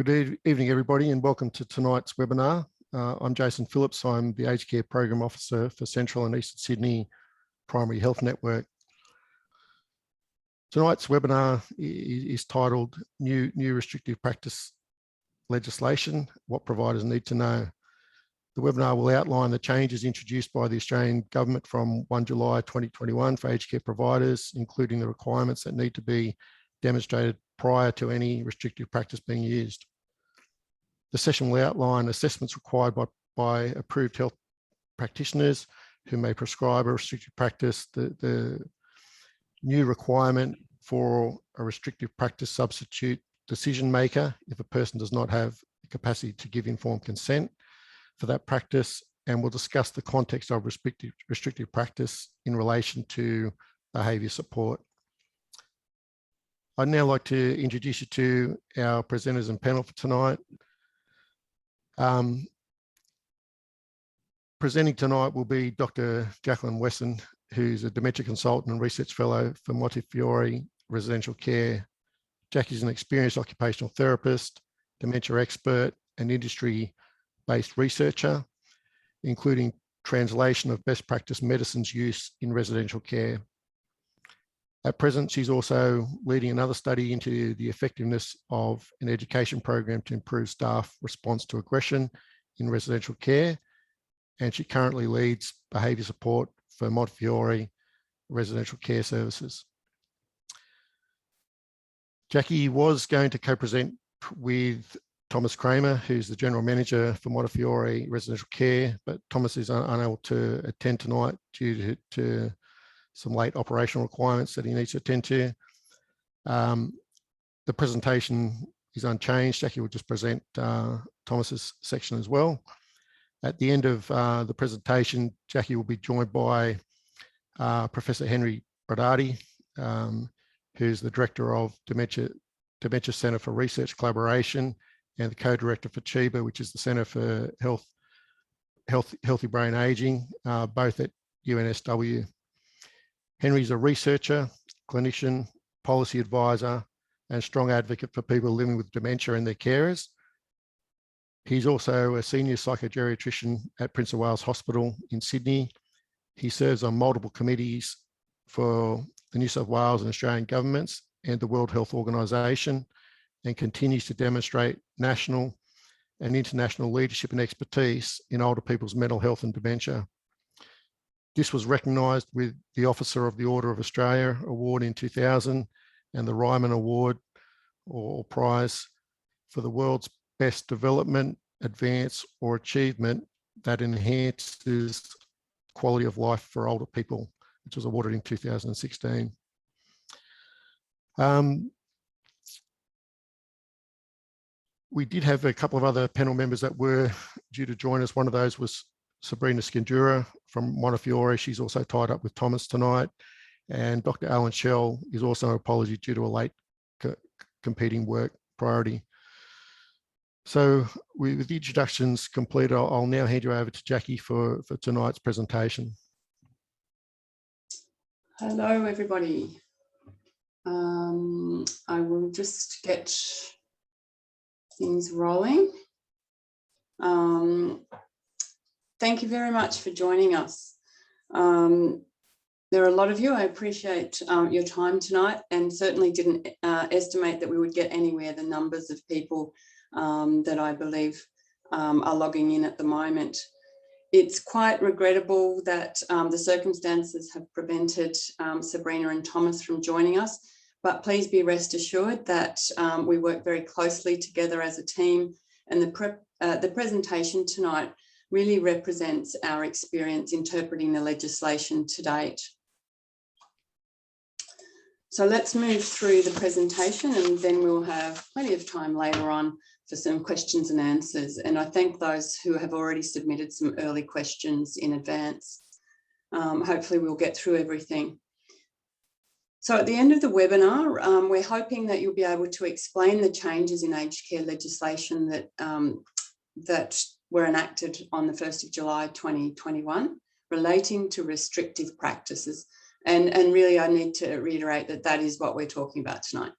Evening, everybody, and welcome to tonight's webinar. I'm Jason Phillips. I'm the Aged Care Program Officer for Central and Eastern Sydney Primary Health Network. Tonight's webinar is titled New Restrictive Practice Legislation, What Providers Need to Know. The webinar will outline the changes introduced by the Australian Government from 1 July 2021 for aged care providers, including the requirements that need to be demonstrated prior to any restrictive practice being used. The session will outline assessments required by approved health practitioners who may prescribe a restrictive practice, the new requirement for a restrictive practice substitute decision maker if a person does not have the capacity to give informed consent for that practice, and we'll discuss the context of restrictive practice in relation to behaviour support. I'd now like to introduce you to our presenters and panel for tonight. Presenting tonight will be Dr. Jacqueline Wesson, who's a Dementia Consultant and Research Fellow for Montefiore Residential Care. Jackie is an experienced occupational therapist, dementia expert, and industry-based researcher, including translation of best practice medicines use in residential care. At present, she's also leading another study into the effectiveness of an education program to improve staff response to aggression in residential care. And she currently leads behaviour support for Montefiore Residential Care Services. Jackie was going to co-present with Thomas Kramer, who's the General Manager for Montefiore Residential Care, but Thomas is unable to attend tonight due to some late operational requirements that he needs to attend to. The presentation is unchanged. Jackie will just present Thomas's section as well. At the end of the presentation, Jackie will be joined by Professor Henry Brodati, who's the Director of Dementia Centre for Research Collaboration and the Co-Director for CHIBA, which is the Centre for Healthy Brain Ageing, both at UNSW. Henry's a researcher, clinician, policy advisor, and strong advocate for people living with dementia and their carers. He's also a senior psychogeriatrician at Prince of Wales Hospital in Sydney. He serves on multiple committees for the New South Wales and Australian governments and the World Health Organization, and continues to demonstrate national and international leadership and expertise in older people's mental health and dementia. This was recognised with the Officer of the Order of Australia Award in 2000 and the Ryman Award or Prize for the world's best development, advance or achievement that enhances quality of life for older people, which was awarded in 2016. We did have a couple of other panel members that were due to join us. One of those was Sabrina Skindura from Montefiore. She's also tied up with Thomas tonight. And Dr. Alan Schell is also an apology due to a late competing work priority. So with the introductions complete, I'll now hand you over to Jackie for tonight's presentation. Hello, everybody. I will just get things rolling. Thank you very much for joining us. There are a lot of you. I appreciate your time tonight, and certainly didn't estimate that we would get anywhere the numbers of people that I believe are logging in at the moment. It's quite regrettable that the circumstances have prevented Sabrina and Thomas from joining us, but please be rest assured that we work very closely together as a team, and the presentation tonight really represents our experience interpreting the legislation to date. So let's move through the presentation, and then we'll have plenty of time later on for some questions and answers. And I thank those who have already submitted some early questions in advance. Hopefully we'll get through everything. So at the end of the webinar, we're hoping that you'll be able to explain the changes in aged care legislation that were enacted on the 1st of July 2021 relating to restrictive practices. And really, I need to reiterate that that is what we're talking about tonight.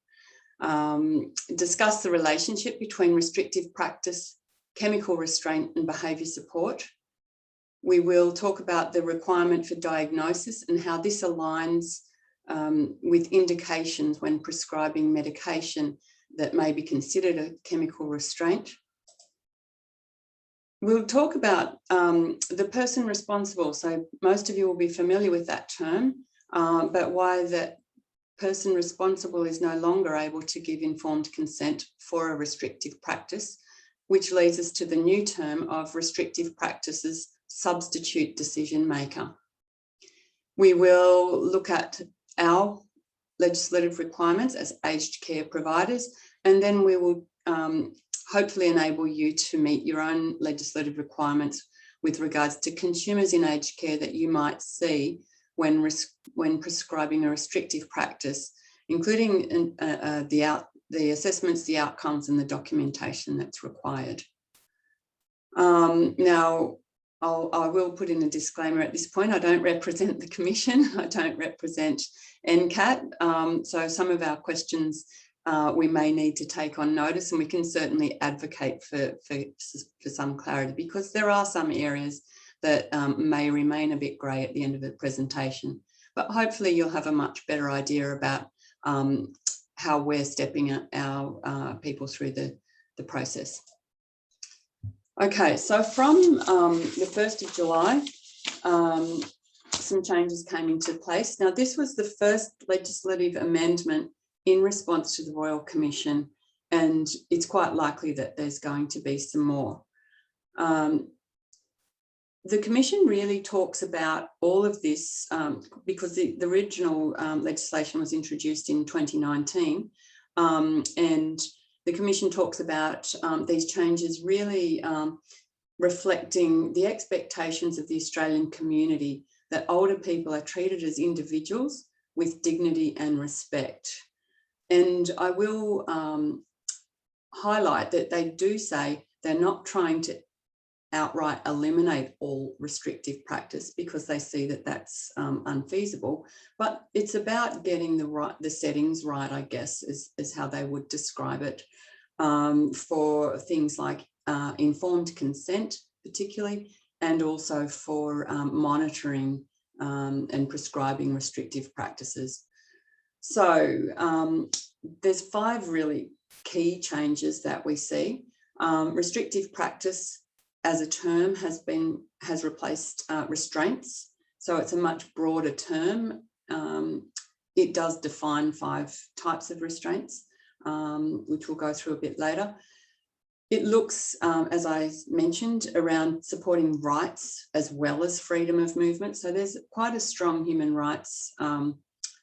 discuss the relationship between restrictive practice, chemical restraint and behaviour support. We will talk about the requirement for diagnosis and how this aligns with indications when prescribing medication that may be considered a chemical restraint. We'll talk about the person responsible. So most of you will be familiar with that term, but why that person responsible is no longer able to give informed consent for a restrictive practice, which leads us to the new term of restrictive practices substitute decision maker. We will look at our legislative requirements as aged care providers, and then we will hopefully enable you to meet your own legislative requirements with regards to consumers in aged care that you might see when prescribing a restrictive practice, including the assessments, the outcomes and the documentation that's required. Now, I will put in a disclaimer at this point. I don't represent the Commission. I don't represent NCAT. So some of our questions we may need to take on notice, and we can certainly advocate for some clarity, because there are some areas that may remain a bit grey at the end of the presentation. But hopefully you'll have a much better idea about how we're stepping our people through the process. Okay, so from the 1st of July, some changes came into place. Now, this was the first legislative amendment in response to the Royal Commission, and it's quite likely that there's going to be some more. The Commission really talks about all of this because the original legislation was introduced in 2019, and the Commission talks about these changes really reflecting the expectations of the Australian community that older people are treated as individuals with dignity and respect. And I will highlight that they do say they're not trying to outright eliminate all restrictive practice, because they see that that's unfeasible, but it's about getting the settings right, I guess, is how they would describe it, for things like informed consent particularly, and also for monitoring and prescribing restrictive practices. So there's 5 really key changes that we see. Restrictive practice as a term has replaced restraints. So it's a much broader term. It does define 5 types of restraints, which we'll go through a bit later. It looks, as I mentioned, around supporting rights as well as freedom of movement. So there's quite a strong human rights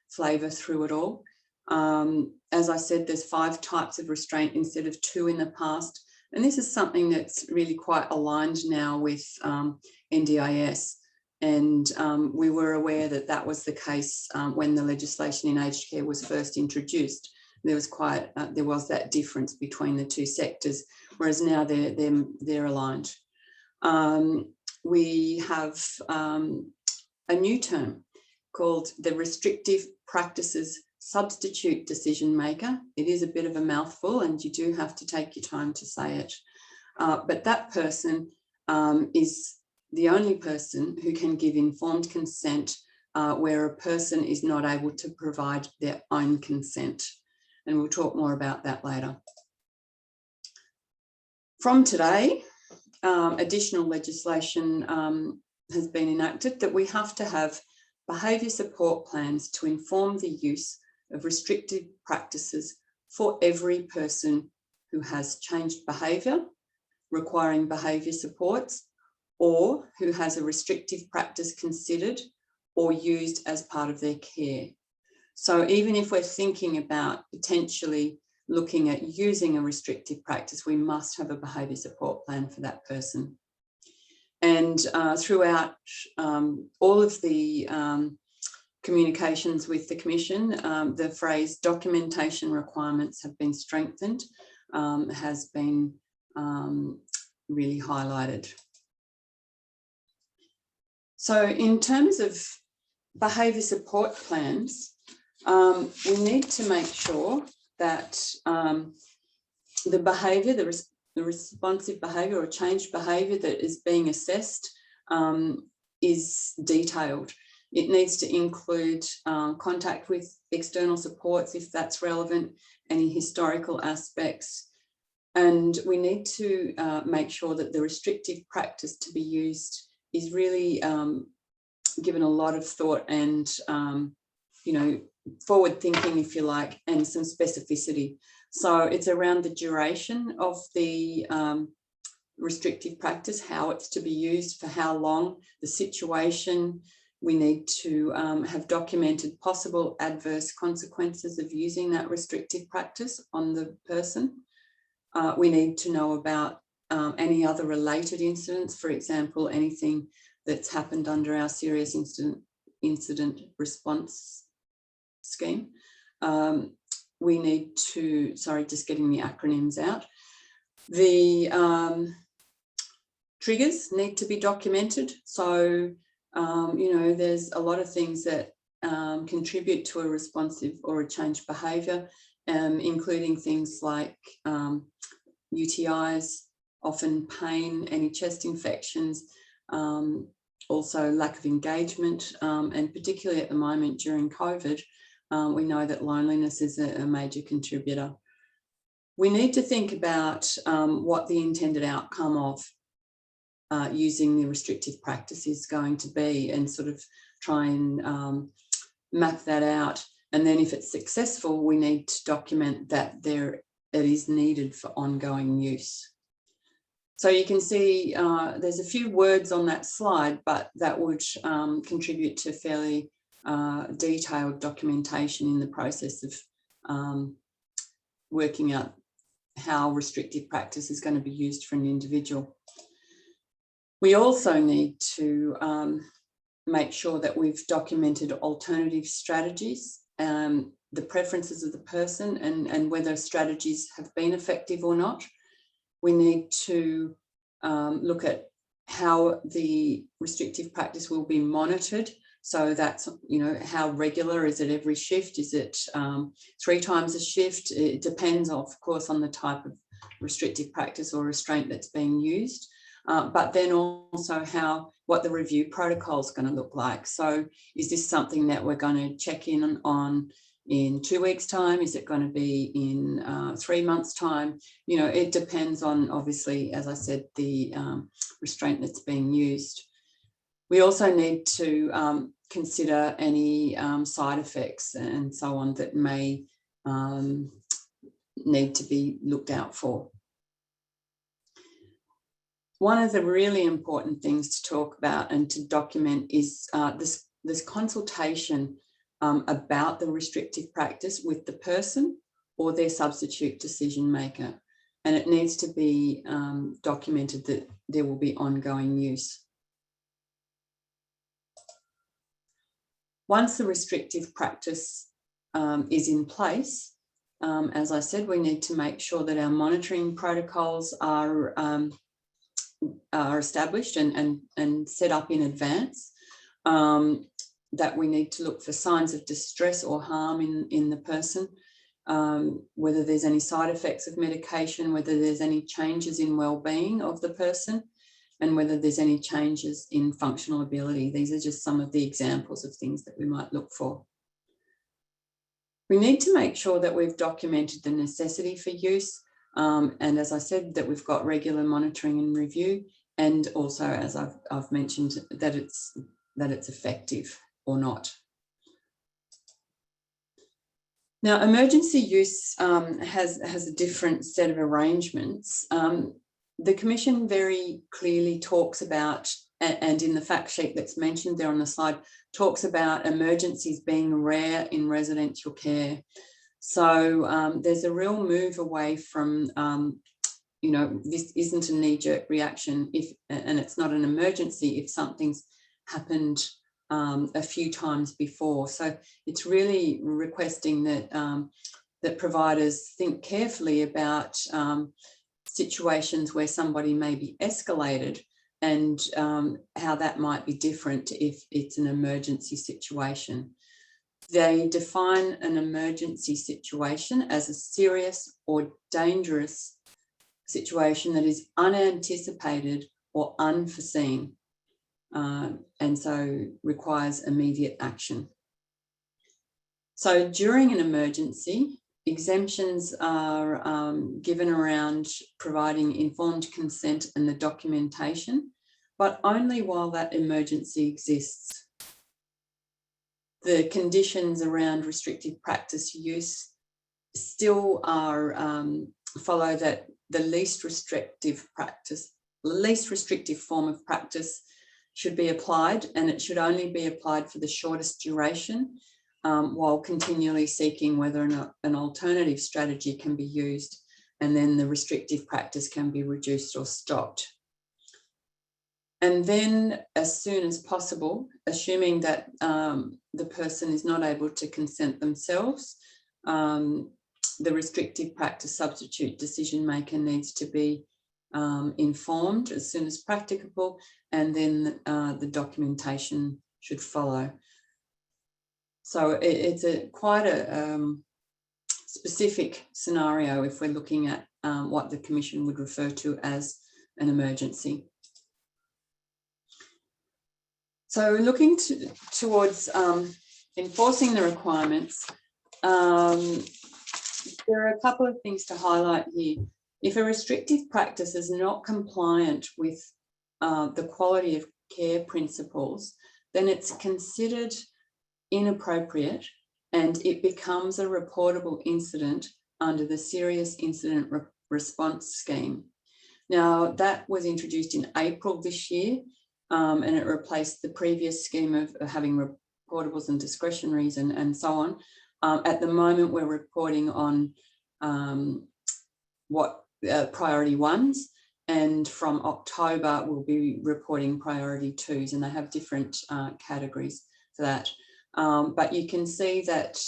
flavour through it all. As I said, there's 5 types of restraint instead of 2 in the past. And this is something that's really quite aligned now with NDIS. And we were aware that that was the case when the legislation in aged care was first introduced. There was that difference between the 2 sectors, whereas now they're aligned. We have a new term called the Restrictive Practices Substitute Decision Maker. It is a bit of a mouthful, and you do have to take your time to say it. But that person is the only person who can give informed consent where a person is not able to provide their own consent. And we'll talk more about that later. From today, additional legislation has been enacted that we have to have behaviour support plans to inform the use of restrictive practices for every person who has changed behaviour, requiring behaviour supports, or who has a restrictive practice considered or used as part of their care. So even if we're thinking about potentially looking at using a restrictive practice, we must have a behaviour support plan for that person. And throughout all of the communications with the Commission, the phrase documentation requirements have been strengthened, has been really highlighted. So in terms of behaviour support plans, we need to make sure that the behaviour, the responsive behaviour or changed behaviour that is being assessed is detailed. It needs to include contact with external supports if that's relevant, any historical aspects, and we need to make sure that the restrictive practice to be used is really given a lot of thought and, you know, forward thinking, if you like, and some specificity. So it's around the duration of the restrictive practice, how it's to be used, for how long, the situation. We need to have documented possible adverse consequences of using that restrictive practice on the person. We need to know about any other related incidents, for example, anything that's happened under our serious incident response scheme. We need to, sorry, just getting the acronyms out. The triggers need to be documented. So, you know, there's a lot of things that contribute to a responsive or a changed behaviour, including things like UTIs, often pain, any chest infections, also lack of engagement, and particularly at the moment during COVID, we know that loneliness is a major contributor. We need to think about what the intended outcome of using the restrictive practice is going to be, and sort of try and map that out. And then if it's successful, we need to document that it is needed for ongoing use. So you can see there's a few words on that slide, but that would contribute to fairly detailed documentation in the process of working out how restrictive practice is going to be used for an individual. We also need to make sure that we've documented alternative strategies, the preferences of the person, and whether strategies have been effective or not. We need to look at how the restrictive practice will be monitored. So that's, you know, how regular is it every shift? Is it 3 times a shift? It depends, of course, on the type of restrictive practice or restraint that's being used. But then also what the review protocol is going to look like. So is this something that we're going to check in on in 2 weeks' time? Is it going to be in 3 months' time? You know, it depends on, obviously, as I said, the restraint that's being used. We also need to consider any side effects and so on that may need to be looked out for. One of the really important things to talk about and to document is this consultation about the restrictive practice with the person or their substitute decision maker. And it needs to be documented that there will be ongoing use. Once the restrictive practice is in place, as I said, we need to make sure that our monitoring protocols are established and set up in advance, that we need to look for signs of distress or harm in the person, whether there's any side effects of medication, whether there's any changes in well-being of the person, and whether there's any changes in functional ability. These are just some of the examples of things that we might look for. We need to make sure that we've documented the necessity for use, and as I said, that we've got regular monitoring and review, and also, as I've mentioned, that it's effective or not. Now, emergency use has a different set of arrangements. The Commission very clearly talks about, and in the fact sheet that's mentioned there on the slide, talks about emergencies being rare in residential care. So there's a real move away from, you know, this isn't a knee-jerk reaction and it's not an emergency if something's happened a few times before. So it's really requesting that that providers think carefully about situations where somebody may be escalated and how that might be different if it's an emergency situation. They define an emergency situation as a serious or dangerous situation that is unanticipated or unforeseen, and so requires immediate action. So during an emergency, exemptions are given around providing informed consent and the documentation, but only while that emergency exists. The conditions around restrictive practice use still are follow that the least restrictive form of practice should be applied, and it should only be applied for the shortest duration, while continually seeking whether or not an alternative strategy can be used, and then the restrictive practice can be reduced or stopped. And then, as soon as possible, assuming that the person is not able to consent themselves, the restrictive practice substitute decision maker needs to be informed as soon as practicable, and then the documentation should follow. So it's quite a specific scenario if we're looking at what the Commission would refer to as an emergency. So looking towards enforcing the requirements, there are a couple of things to highlight here. If a restrictive practice is not compliant with the quality of care principles, then it's considered inappropriate and it becomes a reportable incident under the Serious Incident Response Scheme. Now, that was introduced in April this year, and it replaced the previous scheme of having reportables and discretionaries and so on. At the moment, we're reporting on priority ones, and from October, we'll be reporting priority twos, and they have different categories for that. But you can see that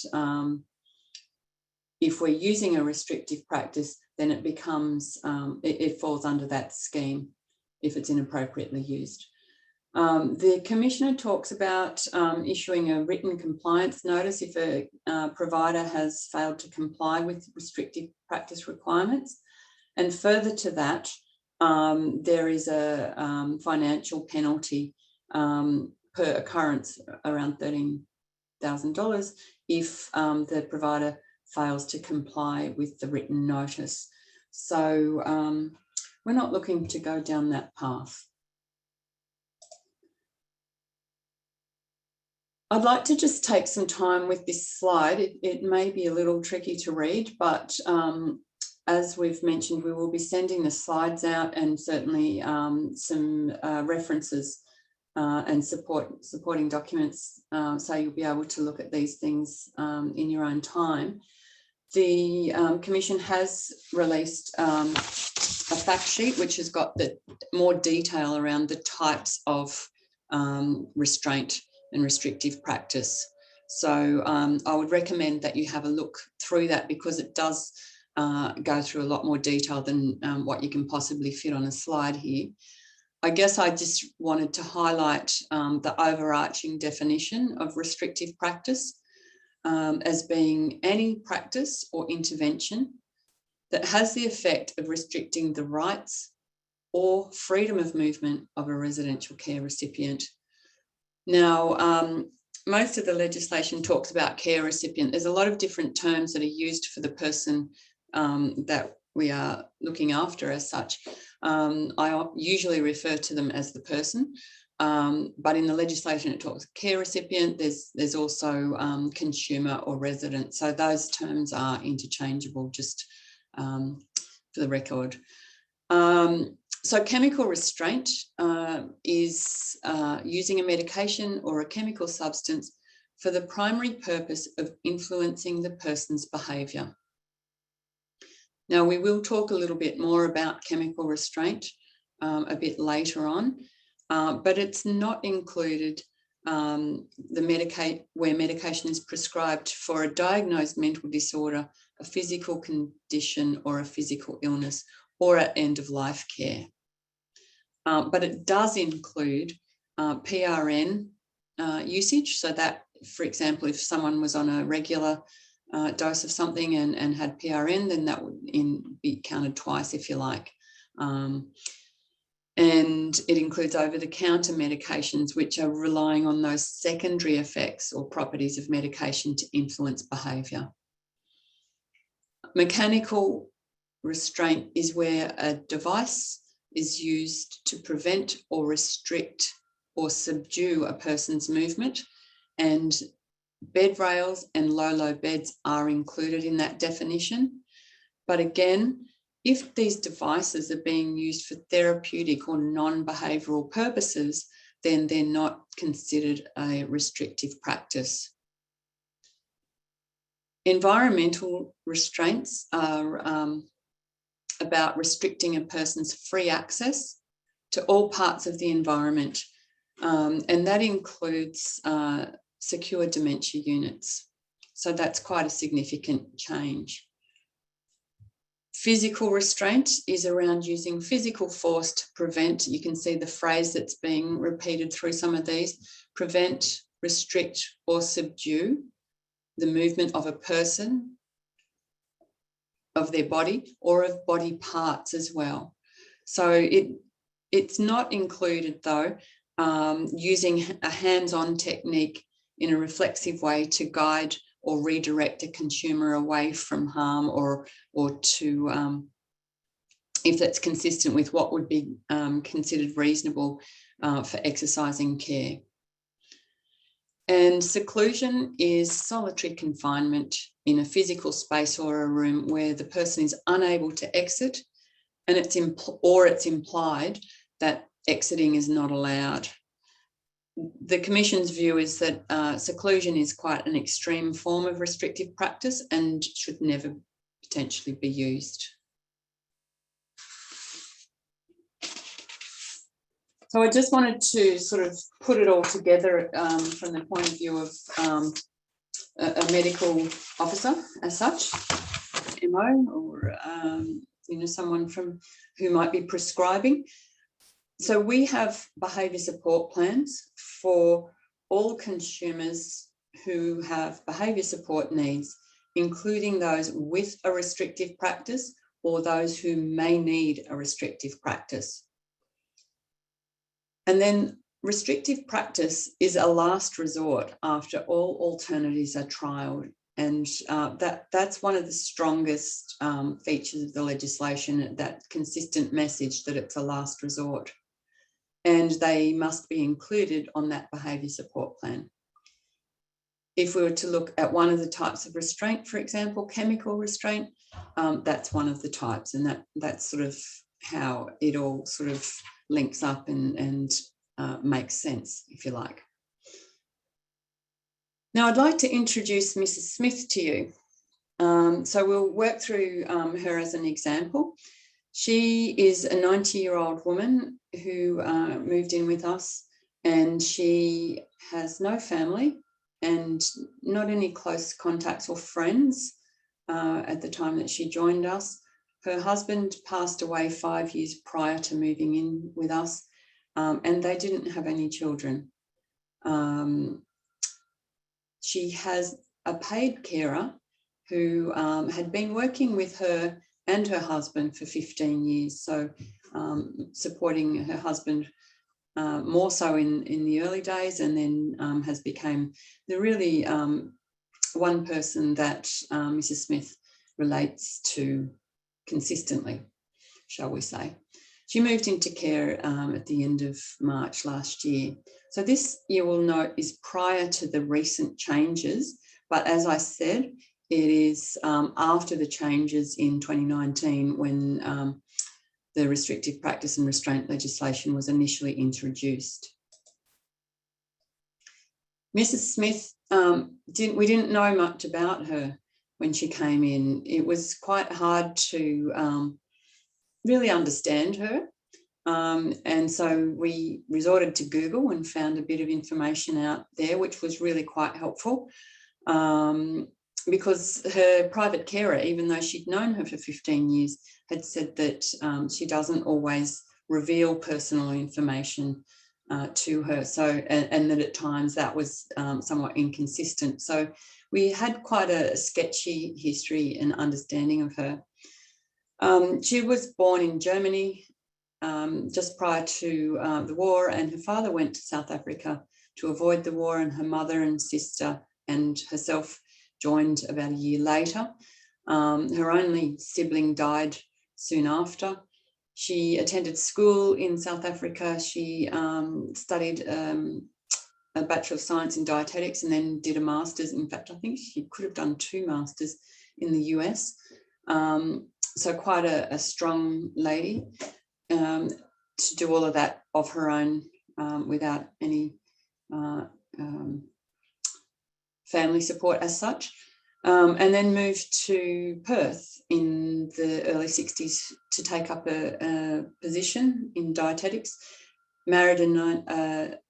if we're using a restrictive practice, then it becomes, it falls under that scheme if it's inappropriately used. The Commissioner talks about issuing a written compliance notice if a provider has failed to comply with restrictive practice requirements. And further to that, there is a financial penalty per occurrence around $13,000 if the provider fails to comply with the written notice. So we're not looking to go down that path. I'd like to just take some time with this slide. It may be a little tricky to read, but as we've mentioned, we will be sending the slides out and certainly some references and supporting documents, so you'll be able to look at these things in your own time. The Commission has released a fact sheet which has got the more detail around the types of restraint and restrictive practice. So I would recommend that you have a look through that, because it does go through a lot more detail than what you can possibly fit on a slide here. I guess I just wanted to highlight the overarching definition of restrictive practice as being any practice or intervention that has the effect of restricting the rights or freedom of movement of a residential care recipient. Now, most of the legislation talks about care recipient. There's a lot of different terms that are used for the person that we are looking after as such. I usually refer to them as the person, but in the legislation it talks care recipient. There's also consumer or resident. So those terms are interchangeable, just for the record. So chemical restraint is using a medication or a chemical substance for the primary purpose of influencing the person's behaviour. Now, we will talk a little bit more about chemical restraint a bit later on, but it's not included where medication is prescribed for a diagnosed mental disorder, a physical condition or a physical illness, or at end-of-life care. But it does include PRN usage, so that for example, if someone was on a regular dose of something and had PRN, then that would be counted twice, if you like. And it includes over-the-counter medications, which are relying on those secondary effects or properties of medication to influence behaviour. Mechanical restraint is where a device is used to prevent or restrict or subdue a person's movement, and bed rails and low beds are included in that definition. But again, if these devices are being used for therapeutic or non-behavioural purposes, then they're not considered a restrictive practice. Environmental restraints are about restricting a person's free access to all parts of the environment, and that includes secure dementia units. So that's quite a significant change. Physical restraint is around using physical force to prevent, you can see the phrase that's being repeated through some of these, prevent, restrict or subdue the movement of a person, of their body, or of body parts as well. So it's not included though, using a hands-on technique in a reflexive way to guide or redirect a consumer away from harm, or to, if that's consistent with what would be considered reasonable for exercising care. And seclusion is solitary confinement in a physical space or a room where the person is unable to exit, and it's implied that exiting is not allowed. The Commission's view is that seclusion is quite an extreme form of restrictive practice and should never potentially be used. So I just wanted to sort of put it all together from the point of view of a medical officer as such, MO, or someone who might be prescribing. So we have behaviour support plans for all consumers who have behaviour support needs, including those with a restrictive practice or those who may need a restrictive practice. And then restrictive practice is a last resort after all alternatives are trialled. And that's one of the strongest features of the legislation, that consistent message that it's a last resort. And they must be included on that behaviour support plan. If we were to look at one of the types of restraint, for example, chemical restraint, that's one of the types, and that's sort of how it all sort of links up and makes sense, if you like. Now, I'd like to introduce Mrs. Smith to you. So we'll work through her as an example. She is a 90-year-old woman who moved in with us, and she has no family and not any close contacts or friends at the time that she joined us. Her husband passed away 5 years prior to moving in with us, and they didn't have any children. She has a paid carer who had been working with her and her husband for 15 years, so supporting her husband more so in the early days, and then has become the really one person that Mrs. Smith relates to consistently, shall we say. She moved into care at the end of March last year. So this, you will note, is prior to the recent changes, but as I said, it is after the changes in 2019 when the restrictive practice and restraint legislation was initially introduced. Mrs. Smith, we didn't know much about her when she came in. It was quite hard to really understand her. And so we resorted to Google and found a bit of information out there, which was really quite helpful. Because her private carer, even though she'd known her for 15 years, had said that she doesn't always reveal personal information to her. So, and that at times that was somewhat inconsistent. So we had quite a sketchy history and understanding of her. She was born in Germany just prior to the war, and her father went to South Africa to avoid the war, and her mother and sister and herself joined about a year later. Her only sibling died soon after. She attended school in South Africa. She studied a Bachelor of Science in Dietetics and then did a master's. In fact, I think she could have done 2 masters in the US. So quite a strong lady to do all of that of her own without any family support as such. And then moved to Perth in the early 60s to take up a position in dietetics. Married an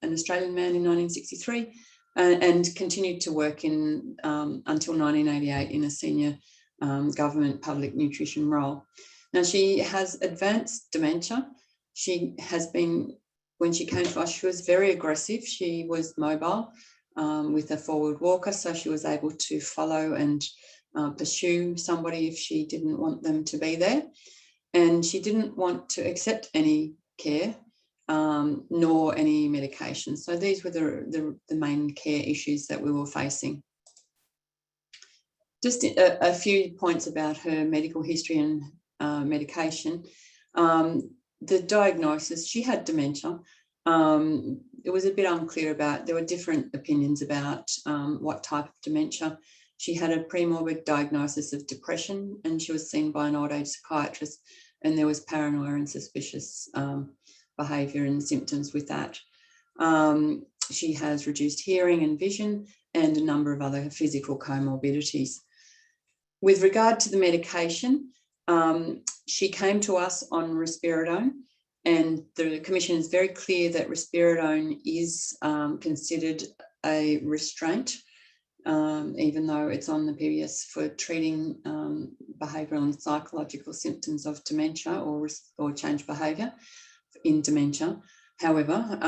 Australian man in 1963 and continued to work in until 1988 in a senior government public nutrition role. Now, she has advanced dementia. She has been, when she came to us, she was very aggressive. She was mobile with a forward walker, so she was able to follow and pursue somebody if she didn't want them to be there. And she didn't want to accept any care nor any medication. So these were the main care issues that we were facing. Just a few points about her medical history and medication. The diagnosis, she had dementia. It was a bit unclear about, there were different opinions about what type of dementia. She had a premorbid diagnosis of depression, and she was seen by an old age psychiatrist, and there was paranoia and suspicious behaviour and symptoms with that. She has reduced hearing and vision and a number of other physical comorbidities. With regard to the medication, she came to us on risperidone, and the Commission is very clear that risperidone is considered a restraint, even though it's on the PBS for treating behavioural and psychological symptoms of dementia or change behaviour in dementia. However,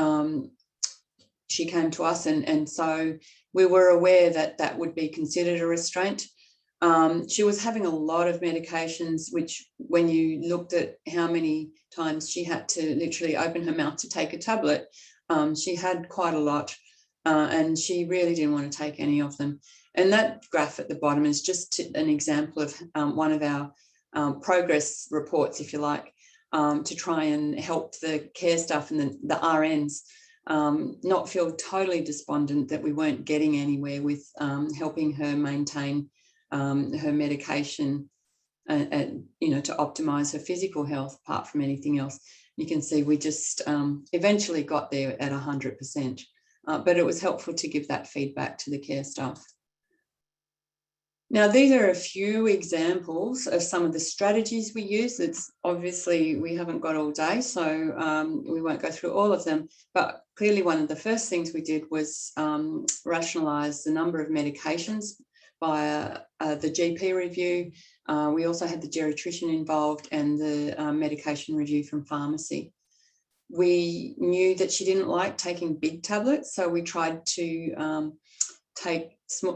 she came to us, and so we were aware that that would be considered a restraint. She was having a lot of medications, which when you looked at how many times she had to literally open her mouth to take a tablet, she had quite a lot, and she really didn't want to take any of them. And that graph at the bottom is just an example of one of our progress reports, if you like, to try and help the care staff and the RNs not feel totally despondent that we weren't getting anywhere with helping her maintain her medication, to optimise her physical health apart from anything else. You can see we just eventually got there at 100%, but it was helpful to give that feedback to the care staff. Now, these are a few examples of some of the strategies we use. It's obviously, we haven't got all day, so we won't go through all of them, but clearly one of the first things we did was rationalise the number of medications via the GP review. We also had the geriatrician involved and the medication review from pharmacy. We knew that she didn't like taking big tablets, so we tried to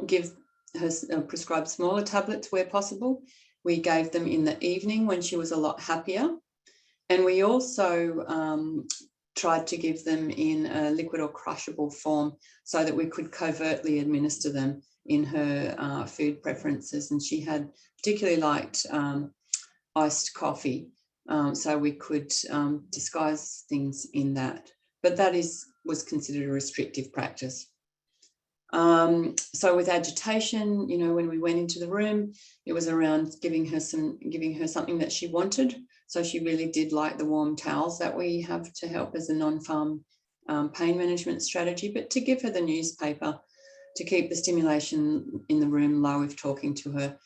give her prescribe smaller tablets where possible. We gave them in the evening when she was a lot happier. And we also tried to give them in a liquid or crushable form so that we could covertly administer them in her food preferences. And she had particularly liked iced coffee, so we could disguise things in that. But that was considered a restrictive practice. So with agitation, when we went into the room, it was around giving her something that she wanted. So she really did like the warm towels that we have to help as a non-pharm pain management strategy, but to give her the newspaper to keep the stimulation in the room low if talking to her.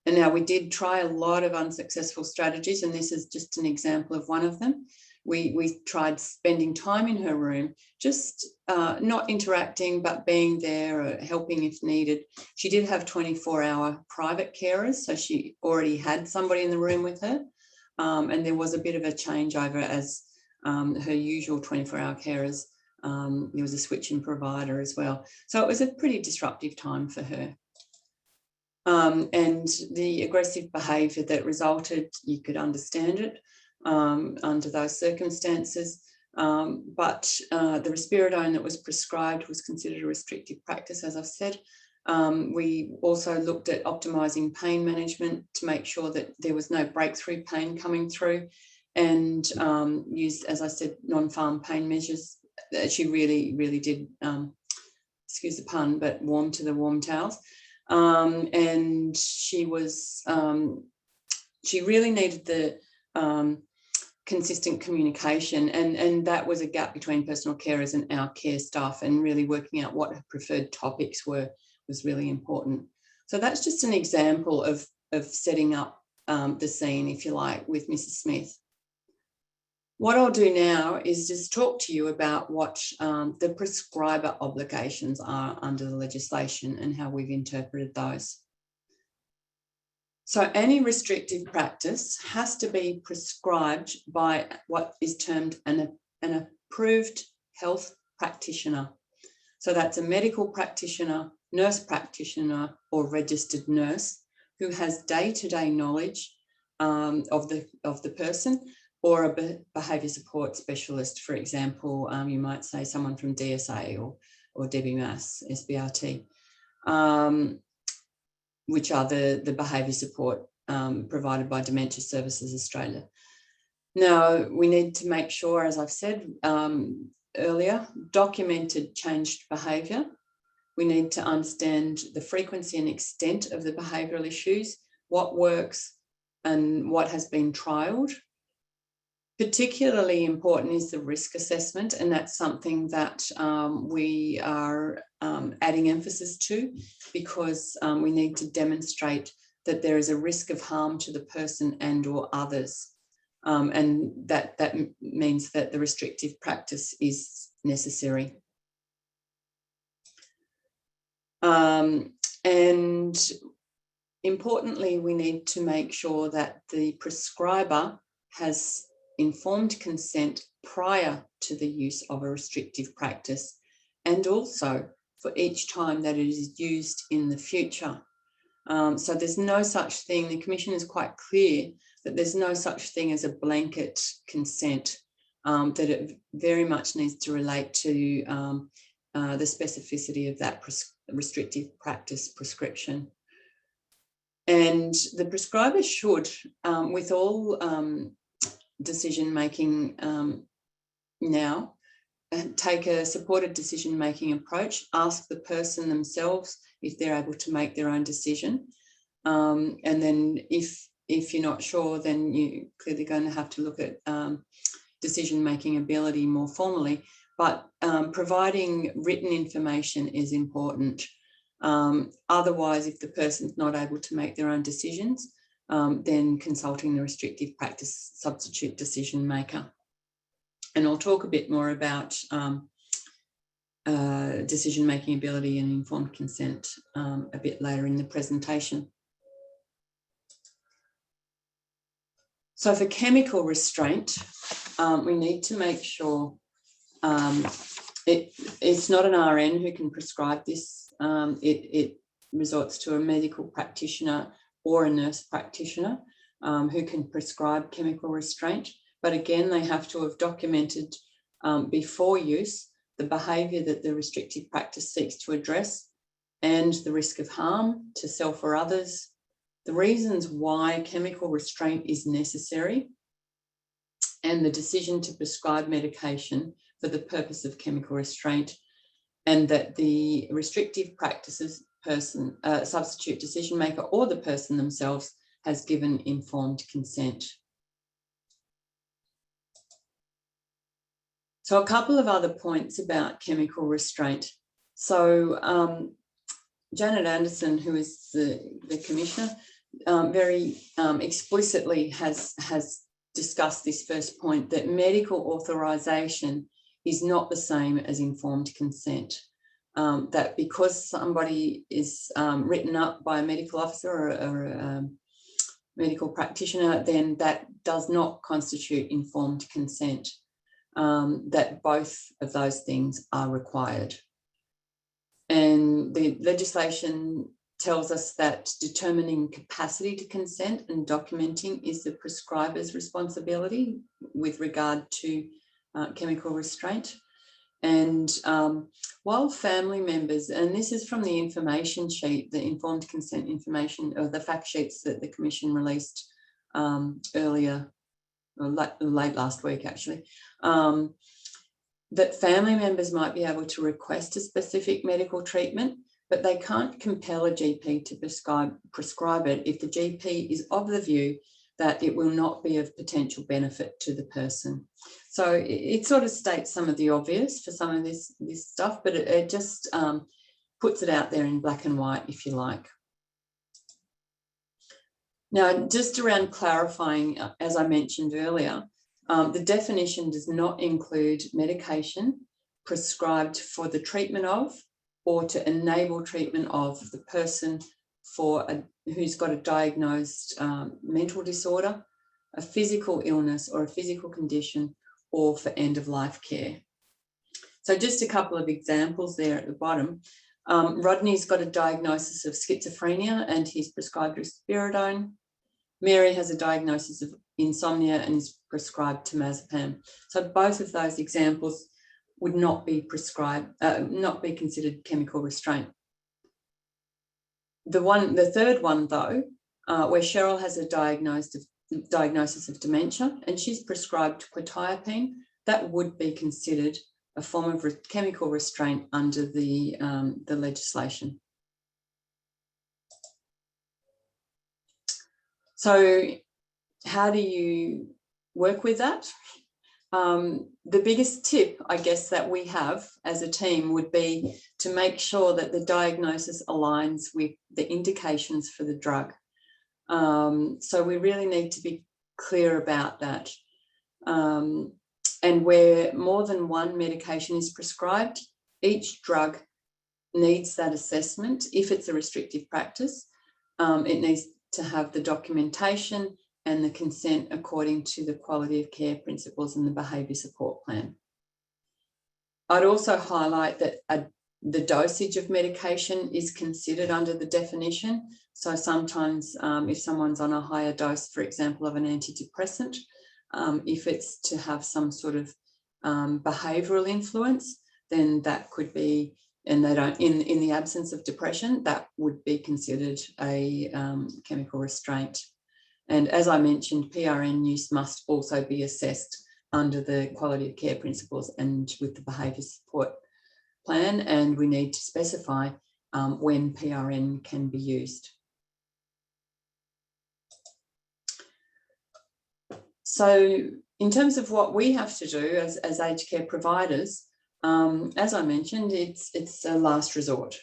And now we did try a lot of unsuccessful strategies, and this is just an example of one of them. We tried spending time in her room, just not interacting, but being there or helping if needed. She did have 24-hour private carers, so she already had somebody in the room with her. And there was a bit of a changeover as her usual 24-hour carers There was a switch in provider as well. So it was a pretty disruptive time for her. And the aggressive behaviour that resulted, you could understand it under those circumstances. But the risperidone that was prescribed was considered a restrictive practice, as I've said. We also looked at optimising pain management to make sure that there was no breakthrough pain coming through, and used, as I said, non-pharm pain measures. She really did, excuse the pun, but warm to the warm towels. And she was, she really needed the consistent communication, and that was a gap between personal carers and our care staff, and really working out what her preferred topics were was really important. So that's just an example of setting up the scene, if you like, with Mrs. Smith. What I'll do now is just talk to you about what the prescriber obligations are under the legislation and how we've interpreted those. So any restrictive practice has to be prescribed by what is termed an approved health practitioner. So that's a medical practitioner, nurse practitioner, or registered nurse who has day-to-day knowledge of the person, or a behaviour support specialist, for example. You might say someone from DSA or Dbmas, SBRT, which are the behaviour support provided by Dementia Services Australia. Now, we need to make sure, as I've said earlier, documented changed behaviour. We need to understand the frequency and extent of the behavioural issues, what works and what has been trialled. Particularly important is the risk assessment, and that's something that we are adding emphasis to, because we need to demonstrate that there is a risk of harm to the person and or others. And that means that the restrictive practice is necessary. And importantly, we need to make sure that the prescriber has informed consent prior to the use of a restrictive practice, and also for each time that it is used in the future. So there's no such thing, the Commission is quite clear that there's no such thing as a blanket consent, that it very much needs to relate to the specificity of that restrictive practice prescription. And the prescriber should, with all decision-making now, take a supported decision-making approach, ask the person themselves if they're able to make their own decision. And then if you're not sure, then you're clearly going to have to look at decision-making ability more formally. But providing written information is important. Otherwise, if the person's not able to make their own decisions, then consulting the restrictive practice substitute decision maker. And I'll talk a bit more about decision-making ability and informed consent a bit later in the presentation. So for chemical restraint, we need to make sure it's not an RN who can prescribe this. It resorts to a medical practitioner or a nurse practitioner who can prescribe chemical restraint. But again, they have to have documented before use the behaviour that the restrictive practice seeks to address, and the risk of harm to self or others, the reasons why chemical restraint is necessary, and the decision to prescribe medication for the purpose of chemical restraint, and that the restrictive practices person, substitute decision maker, or the person themselves has given informed consent. So a couple of other points about chemical restraint. So Janet Anderson, who is the Commissioner, very explicitly has discussed this first point, that medical authorization is not the same as informed consent. That because somebody is written up by a medical officer or a medical practitioner, then that does not constitute informed consent. that both of those things are required. And the legislation tells us that determining capacity to consent and documenting is the prescriber's responsibility with regard to chemical restraint. And while family members, and this is from the information sheet, the informed consent information, or the fact sheets that the Commission released earlier, or late last week actually, that family members might be able to request a specific medical treatment, but they can't compel a GP to prescribe it if the GP is of the view that it will not be of potential benefit to the person. So it sort of states some of the obvious for some of this stuff, but it just puts it out there in black and white, if you like. Now, just around clarifying, as I mentioned earlier, the definition does not include medication prescribed for the treatment of or to enable treatment of the person who's got a diagnosed mental disorder, a physical illness or a physical condition, or for end-of-life care. So just a couple of examples there at the bottom. Rodney's got a diagnosis of schizophrenia and he's prescribed risperidone. Mary has a diagnosis of insomnia and is prescribed temazepam. So both of those examples would not be prescribed, not be considered chemical restraint. The third one though, where Cheryl has a diagnosis of dementia and she's prescribed quetiapine, that would be considered a form of chemical restraint under the legislation. So how do you work with that? The biggest tip, I guess, that we have as a team would be to make sure that the diagnosis aligns with the indications for the drug. So we really need to be clear about that. And where more than one medication is prescribed, each drug needs that assessment. If it's a restrictive practice, it needs to have the documentation and the consent according to the quality of care principles and the behaviour support plan. I'd also highlight that the dosage of medication is considered under the definition. So sometimes if someone's on a higher dose, for example, of an antidepressant, if it's to have some sort of behavioural influence, then that could be, and they don't, in the absence of depression, that would be considered a chemical restraint. And as I mentioned, PRN use must also be assessed under the quality of care principles and with the behaviour support plan, and we need to specify when PRN can be used. So in terms of what we have to do as aged care providers, as I mentioned, it's a last resort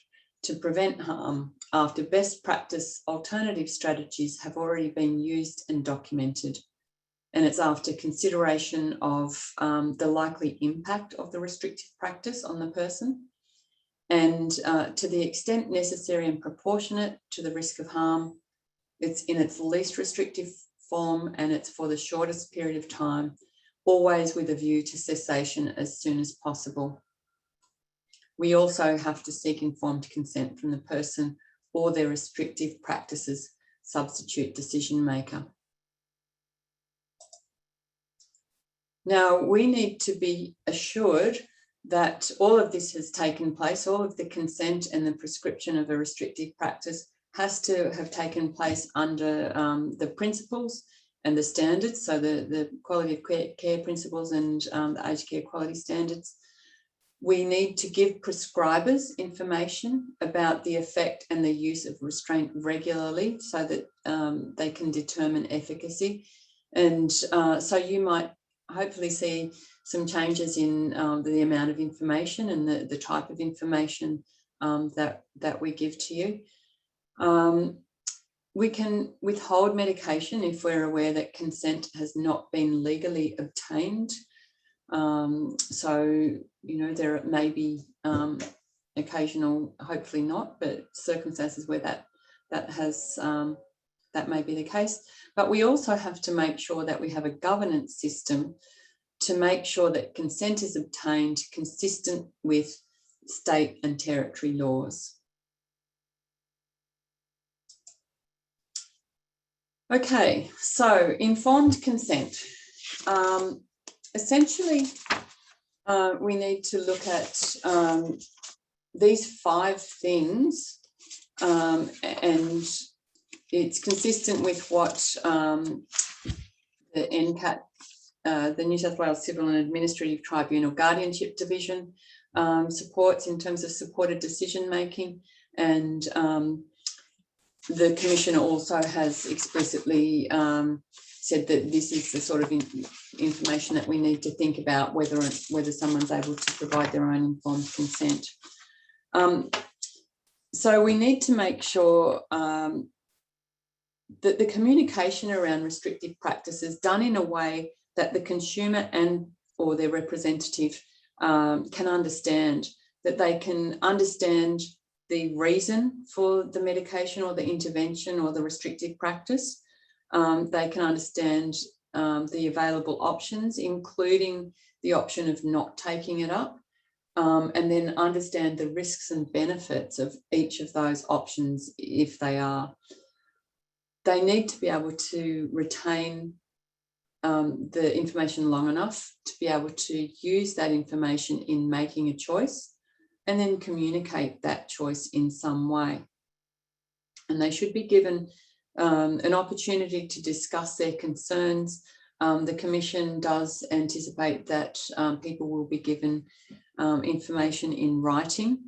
to prevent harm after best practice alternative strategies have already been used and documented. And it's after consideration of the likely impact of the restrictive practice on the person and to the extent necessary and proportionate to the risk of harm. It's in its least restrictive form and it's for the shortest period of time, always with a view to cessation as soon as possible. We also have to seek informed consent from the person or their restrictive practices substitute decision maker. Now, we need to be assured that all of this has taken place, all of the consent and the prescription of a restrictive practice has to have taken place under the principles and the standards, so the quality of care principles and the aged care quality standards. We need to give prescribers information about the effect and the use of restraint regularly so that they can determine efficacy. And so you might hopefully see some changes in the amount of information and the type of information that we give to you. We can withhold medication if we're aware that consent has not been legally obtained. So, you know, there may be occasional, hopefully not, but circumstances where that may be the case. But we also have to make sure that we have a governance system to make sure that consent is obtained consistent with state and territory laws. Okay, so informed consent. Essentially, we need to look at these 5 things, and it's consistent with what the NCAT, the New South Wales Civil and Administrative Tribunal Guardianship Division, supports in terms of supported decision making, and the Commissioner also has explicitly said that this is the sort of information that we need to think about, whether someone's able to provide their own informed consent. So we need to make sure that the communication around restrictive practices done in a way that the consumer and or their representative can understand, that they can understand the reason for the medication or the intervention or the restrictive practice. They can understand the available options, including the option of not taking it up, and then understand the risks and benefits of each of those options if they are. They need to be able to retain the information long enough to be able to use that information in making a choice and then communicate that choice in some way. And they should be given an opportunity to discuss their concerns. The Commission does anticipate that people will be given information in writing,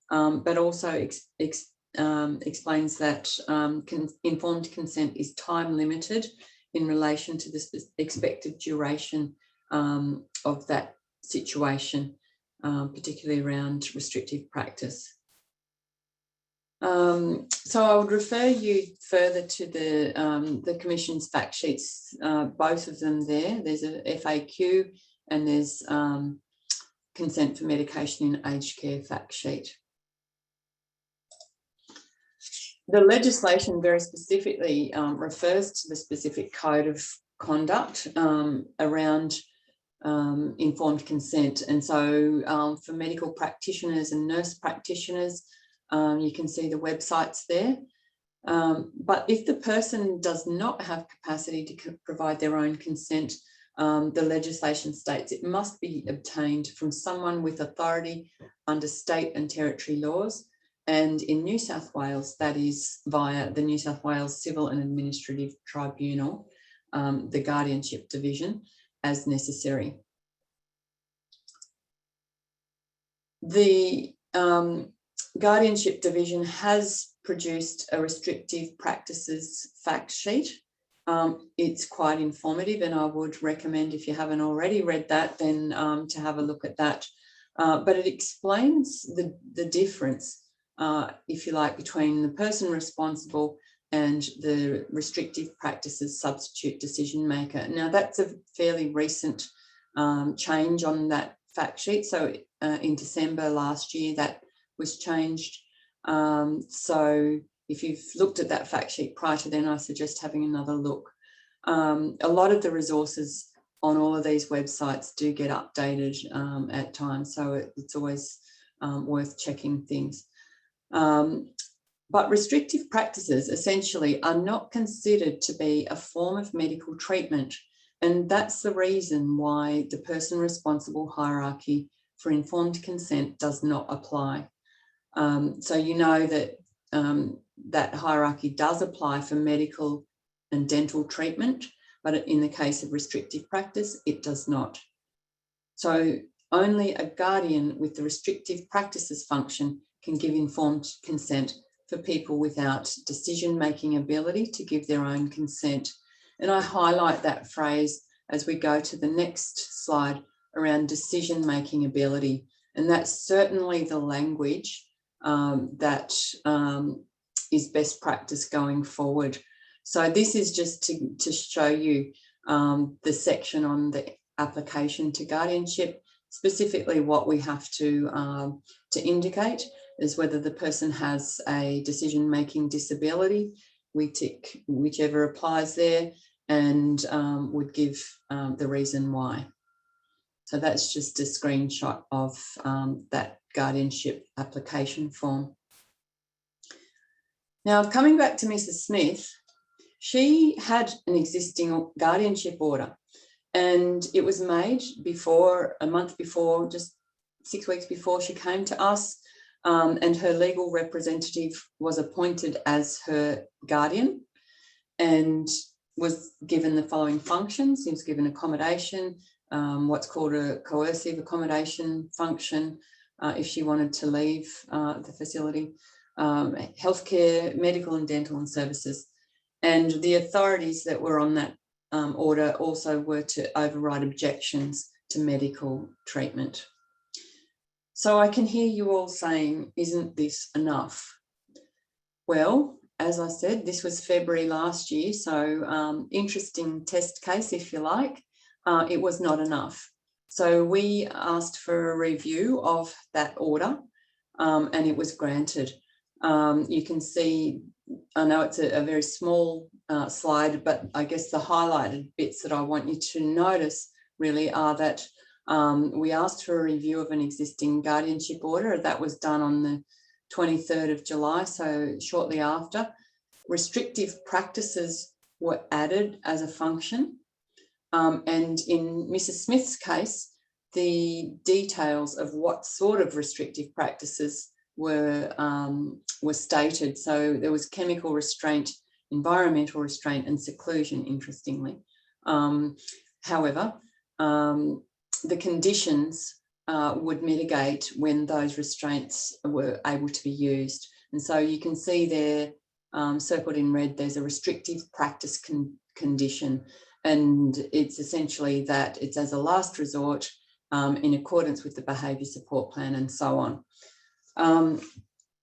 but also explains that informed consent is time limited in relation to the expected duration of that situation, particularly around restrictive practice. So I would refer you further to the Commission's fact sheets, both of them there. There's a FAQ and there's consent for medication in aged care fact sheet. The legislation very specifically refers to the specific code of conduct around informed consent. And so for medical practitioners and nurse practitioners, you can see the websites there. But if the person does not have capacity to provide their own consent, the legislation states it must be obtained from someone with authority under state and territory laws. And in New South Wales, that is via the New South Wales Civil and Administrative Tribunal, the Guardianship Division, as necessary. The Guardianship Division has produced a restrictive practices fact sheet. It's quite informative, and I would recommend, if you haven't already read that, then to have a look at that. But it explains the difference, if you like, between the person responsible and the restrictive practices substitute decision maker. Now, that's a fairly recent change on that fact sheet. So in December last year, that was changed. So if you've looked at that fact sheet prior to then, I suggest having another look. A lot of the resources on all of these websites do get updated at times, so it's always worth checking things. But restrictive practices essentially are not considered to be a form of medical treatment, and that's the reason why the person responsible hierarchy for informed consent does not apply. So you know that that hierarchy does apply for medical and dental treatment, but in the case of restrictive practice, it does not. So only a guardian with the restrictive practices function can give informed consent for people without decision-making ability to give their own consent. And I highlight that phrase as we go to the next slide around decision-making ability. And that's certainly the language that is best practice going forward. So this is just to show you the section on the application to guardianship, specifically what we have to indicate is whether the person has a decision-making disability. We tick whichever applies there and would give the reason why. So that's just a screenshot of that guardianship application form. Now, coming back to Mrs. Smith, she had an existing guardianship order, and it was made before, a month before, just 6 weeks before she came to us, and her legal representative was appointed as her guardian and was given the following functions. He was given accommodation, what's called a coercive accommodation function if she wanted to leave the facility, healthcare, medical and dental and services. And the authorities that were on that order also were to override objections to medical treatment. So I can hear you all saying, isn't this enough? Well, as I said, this was February last year, so interesting test case, if you like. It was not enough. So we asked for a review of that order, and it was granted. You can see, I know it's a very small slide, but I guess the highlighted bits that I want you to notice really are that we asked for a review of an existing guardianship order. That was done on the 23rd of July, so shortly after. Restrictive practices were added as a function. And in Mrs. Smith's case, the details of what sort of restrictive practices were stated. So there was chemical restraint, environmental restraint, and seclusion, interestingly. However, the conditions would mitigate when those restraints were able to be used. And so you can see there, circled in red, there's a restrictive practice condition. And it's essentially that it's as a last resort in accordance with the behaviour support plan and so on.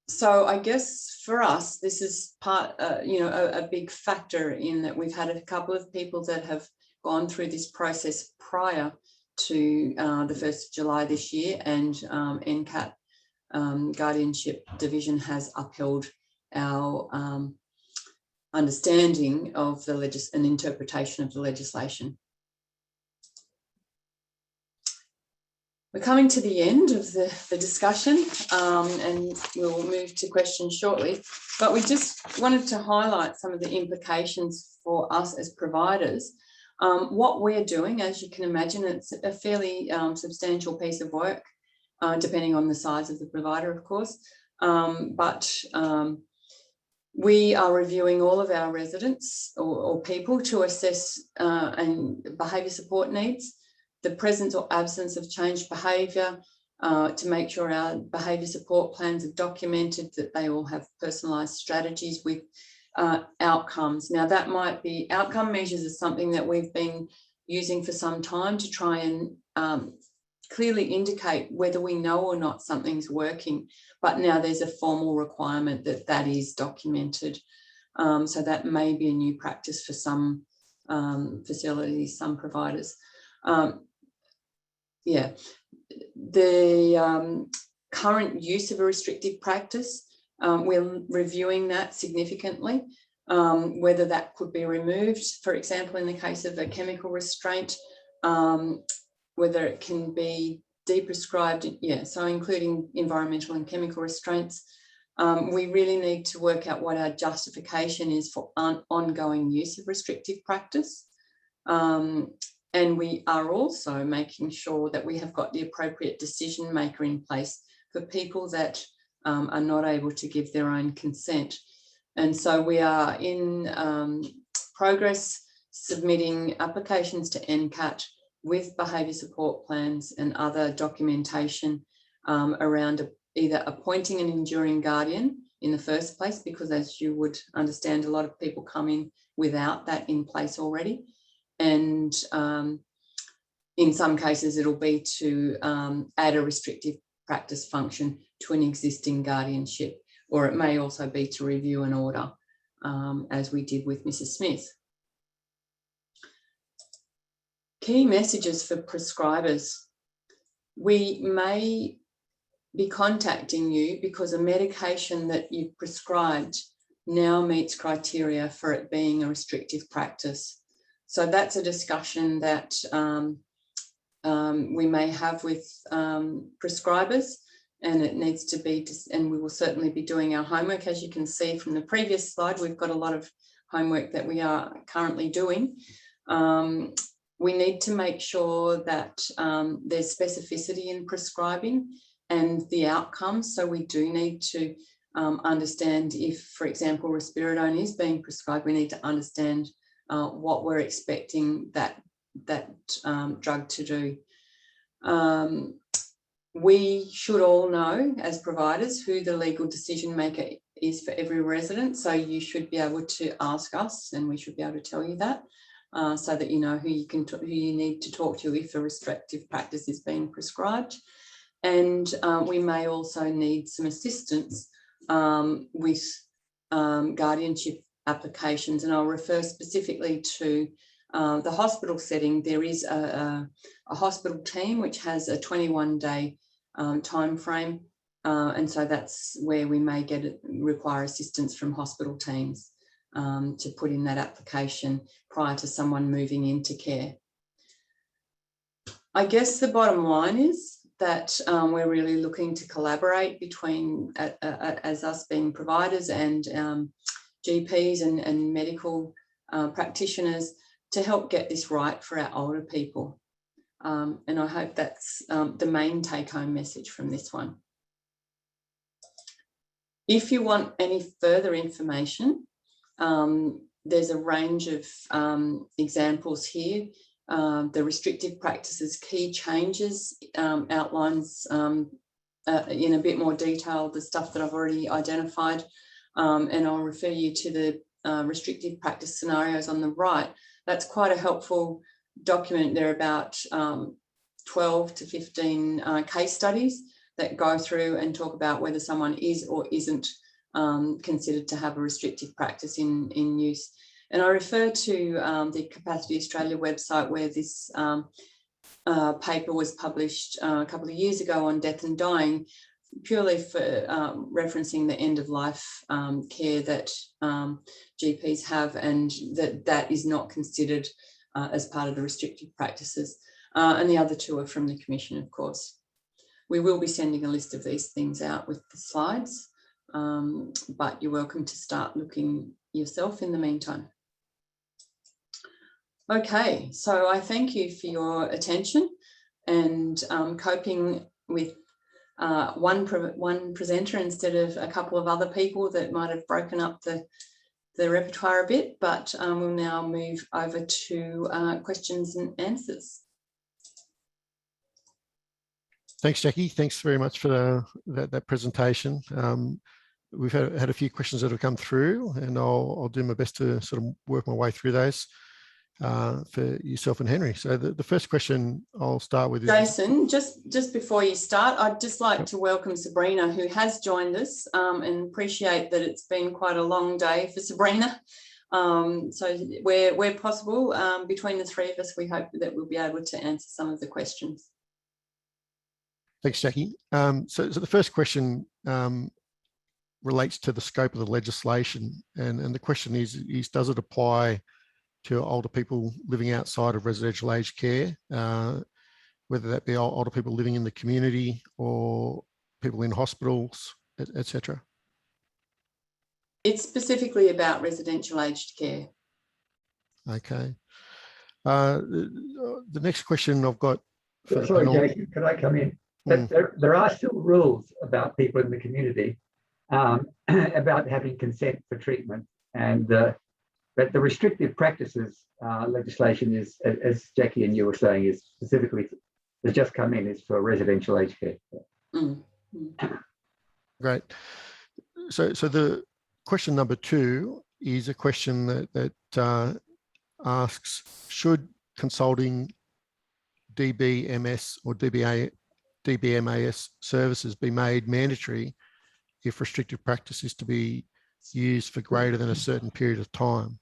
So I guess for us, this is part, a big factor in that we've had a couple of people that have gone through this process prior to the 1st of July this year, and NCAT Guardianship Division has upheld our understanding of the and interpretation of the legislation. We're coming to the end of the discussion, and we'll move to questions shortly, but we just wanted to highlight some of the implications for us as providers. What we're doing, as you can imagine, it's a fairly substantial piece of work, depending on the size of the provider, of course, but we are reviewing all of our residents or people to assess and behaviour support needs, the presence or absence of changed behaviour, to make sure our behaviour support plans are documented, that they all have personalised strategies with outcomes. Now, that might be outcome measures is something that we've been using for some time to try and clearly indicate whether we know or not something's working, but now there's a formal requirement that that is documented. So that may be a new practice for some facilities, some providers. Yeah, the current use of a restrictive practice, we're reviewing that significantly, whether that could be removed, for example, in the case of a chemical restraint, whether it can be deprescribed, so including environmental and chemical restraints. We really need to work out what our justification is for ongoing use of restrictive practice. And we are also making sure that we have got the appropriate decision maker in place for people that are not able to give their own consent. And so we are in progress submitting applications to NCAT with behaviour support plans and other documentation around either appointing an enduring guardian in the first place, because as you would understand, a lot of people come in without that in place already. And in some cases, it'll be to add a restrictive practice function to an existing guardianship, or it may also be to review an order, as we did with Mrs. Smith. Key messages for prescribers. We may be contacting you because a medication that you've prescribed now meets criteria for it being a restrictive practice. So that's a discussion that we may have with prescribers, and it needs to be, and we will certainly be doing our homework. As you can see from the previous slide, we've got a lot of homework that we are currently doing. We need to make sure that there's specificity in prescribing and the outcomes. So we do need to understand if, for example, risperidone is being prescribed, we need to understand what we're expecting that drug to do. We should all know as providers who the legal decision maker is for every resident. So you should be able to ask us, and we should be able to tell you that, so that you know who you need to talk to if a restrictive practice is being prescribed. And we may also need some assistance with guardianship applications, and I'll refer specifically to the hospital setting. There is a hospital team which has a 21-day time frame, and so that's where we may require assistance from hospital teams to put in that application prior to someone moving into care. I guess the bottom line is that we're really looking to collaborate between, as us being providers and GPs and medical practitioners, to help get this right for our older people. And I hope that's the main take-home message from this one. If you want any further information, there's a range of examples here. The restrictive practices key changes outlines in a bit more detail the stuff that I've already identified, and I'll refer you to the restrictive practice scenarios on the right. That's quite a helpful document. There are about 12 to 15 case studies that go through and talk about whether someone is or isn't considered to have a restrictive practice in use. And I refer to the Capacity Australia website, where this paper was published a couple of years ago on death and dying, purely for referencing the end-of-life care that GPs have, and that is not considered as part of the restrictive practices. And the other two are from the Commission, of course. We will be sending a list of these things out with the slides, but you're welcome to start looking yourself in the meantime. Okay, so I thank you for your attention, and coping with one presenter instead of a couple of other people that might have broken up the repertoire a bit, but we'll now move over to questions and answers. Thanks, Jackie. Thanks very much for that presentation. We've had a few questions that have come through, and I'll do my best to sort of work my way through those for yourself and Henry. So the first question I'll start with is... Jason, just before you start, I'd just like to welcome Sabrina, who has joined us, and appreciate that it's been quite a long day for Sabrina. So where possible, between the three of us, we hope that we'll be able to answer some of the questions. Thanks, Jackie. So the first question relates to the scope of the legislation, and the question is does it apply to older people living outside of residential aged care, whether that be older people living in the community or people in hospitals, etc.? It's specifically about residential aged care. Okay. The next question I've got for Sorry, the panel... Jason, could I come in? There are still rules about people in the community about having consent for treatment, and but the restrictive practices legislation is, as Jackie and you were saying, is specifically, has just come in, is for residential aged care. Great. So the question number 2 is a question that asks, should consulting Dbms or Dbmas services be made mandatory if restrictive practice is to be used for greater than a certain period of time?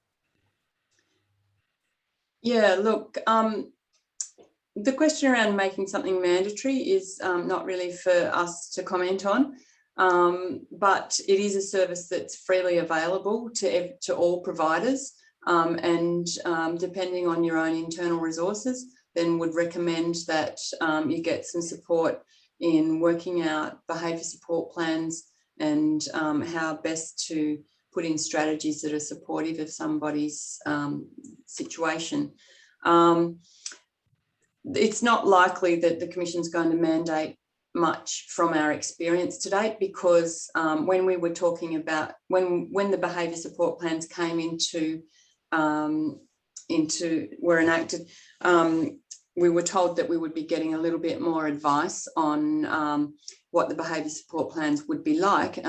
Yeah, look, the question around making something mandatory is not really for us to comment on, but it is a service that's freely available to all providers, and depending on your own internal resources, then would recommend that you get some support in working out behaviour support plans and how best to put in strategies that are supportive of somebody's situation. It's not likely that the Commission's going to mandate much from our experience to date, because when we were talking about when the behaviour support plans came were enacted, we were told that we would be getting a little bit more advice on what the behaviour support plans would be like,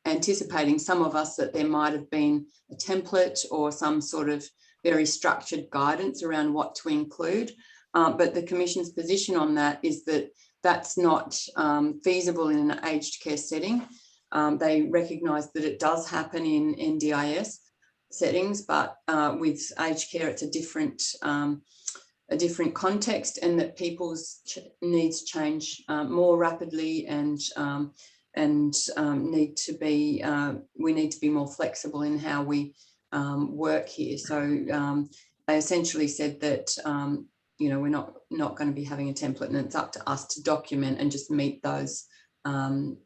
anticipating some of us that there might have been a template or some sort of very structured guidance around what to include. But the Commission's position on that is that that's not feasible in an aged care setting. They recognise that it does happen in NDIS settings, but with aged care, it's a different context, and that people's needs change more rapidly, and we need to be more flexible in how we work here. So they essentially said that we're not going to be having a template, and it's up to us to document and just meet those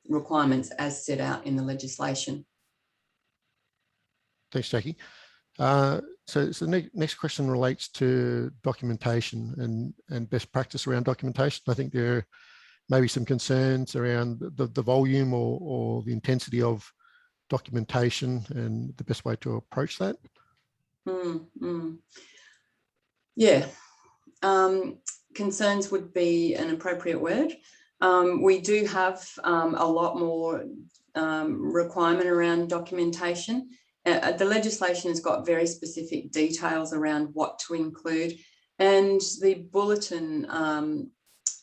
requirements as set out in the legislation. Thanks, Jackie. So the next question relates to documentation and best practice around documentation. I think there may be some concerns around the volume or the intensity of documentation and the best way to approach that. Yeah. Concerns would be an appropriate word. We do have a lot more requirement around documentation. The legislation has got very specific details around what to include, and the bulletin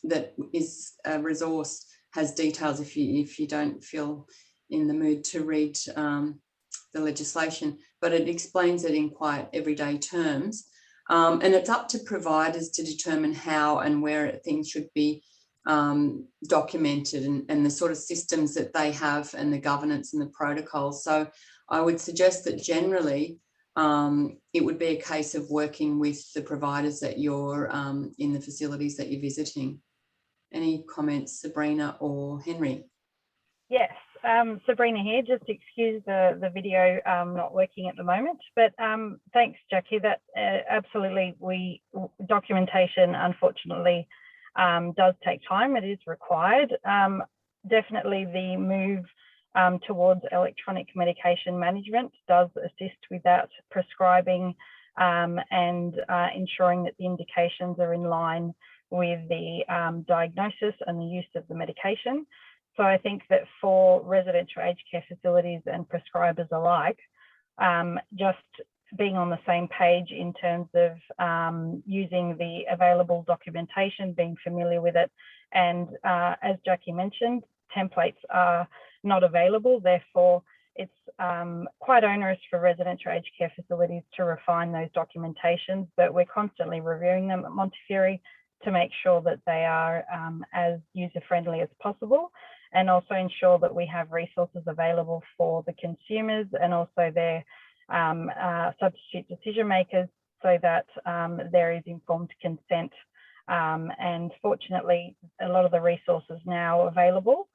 that is a resource has details if you don't feel in the mood to read the legislation, but it explains it in quite everyday terms. And it's up to providers to determine how and where things should be documented, and the sort of systems that they have and the governance and the protocols. So I would suggest that generally it would be a case of working with the providers that you're in the facilities that you're visiting. Any comments, Sabrina or Henry? Yes, Sabrina here. Just excuse the video not working at the moment, but thanks, Jackie. That absolutely, documentation unfortunately does take time. It is required. Definitely the move towards electronic medication management does assist with that prescribing and ensuring that the indications are in line with the diagnosis and the use of the medication. So I think that for residential aged care facilities and prescribers alike, just being on the same page in terms of using the available documentation, being familiar with it, and as Jackie mentioned, templates are not available. Therefore, it's quite onerous for residential aged care facilities to refine those documentations, but we're constantly reviewing them at Montefiore to make sure that they are as user-friendly as possible, and also ensure that we have resources available for the consumers and also their substitute decision makers, so that there is informed consent. And fortunately, a lot of the resources now available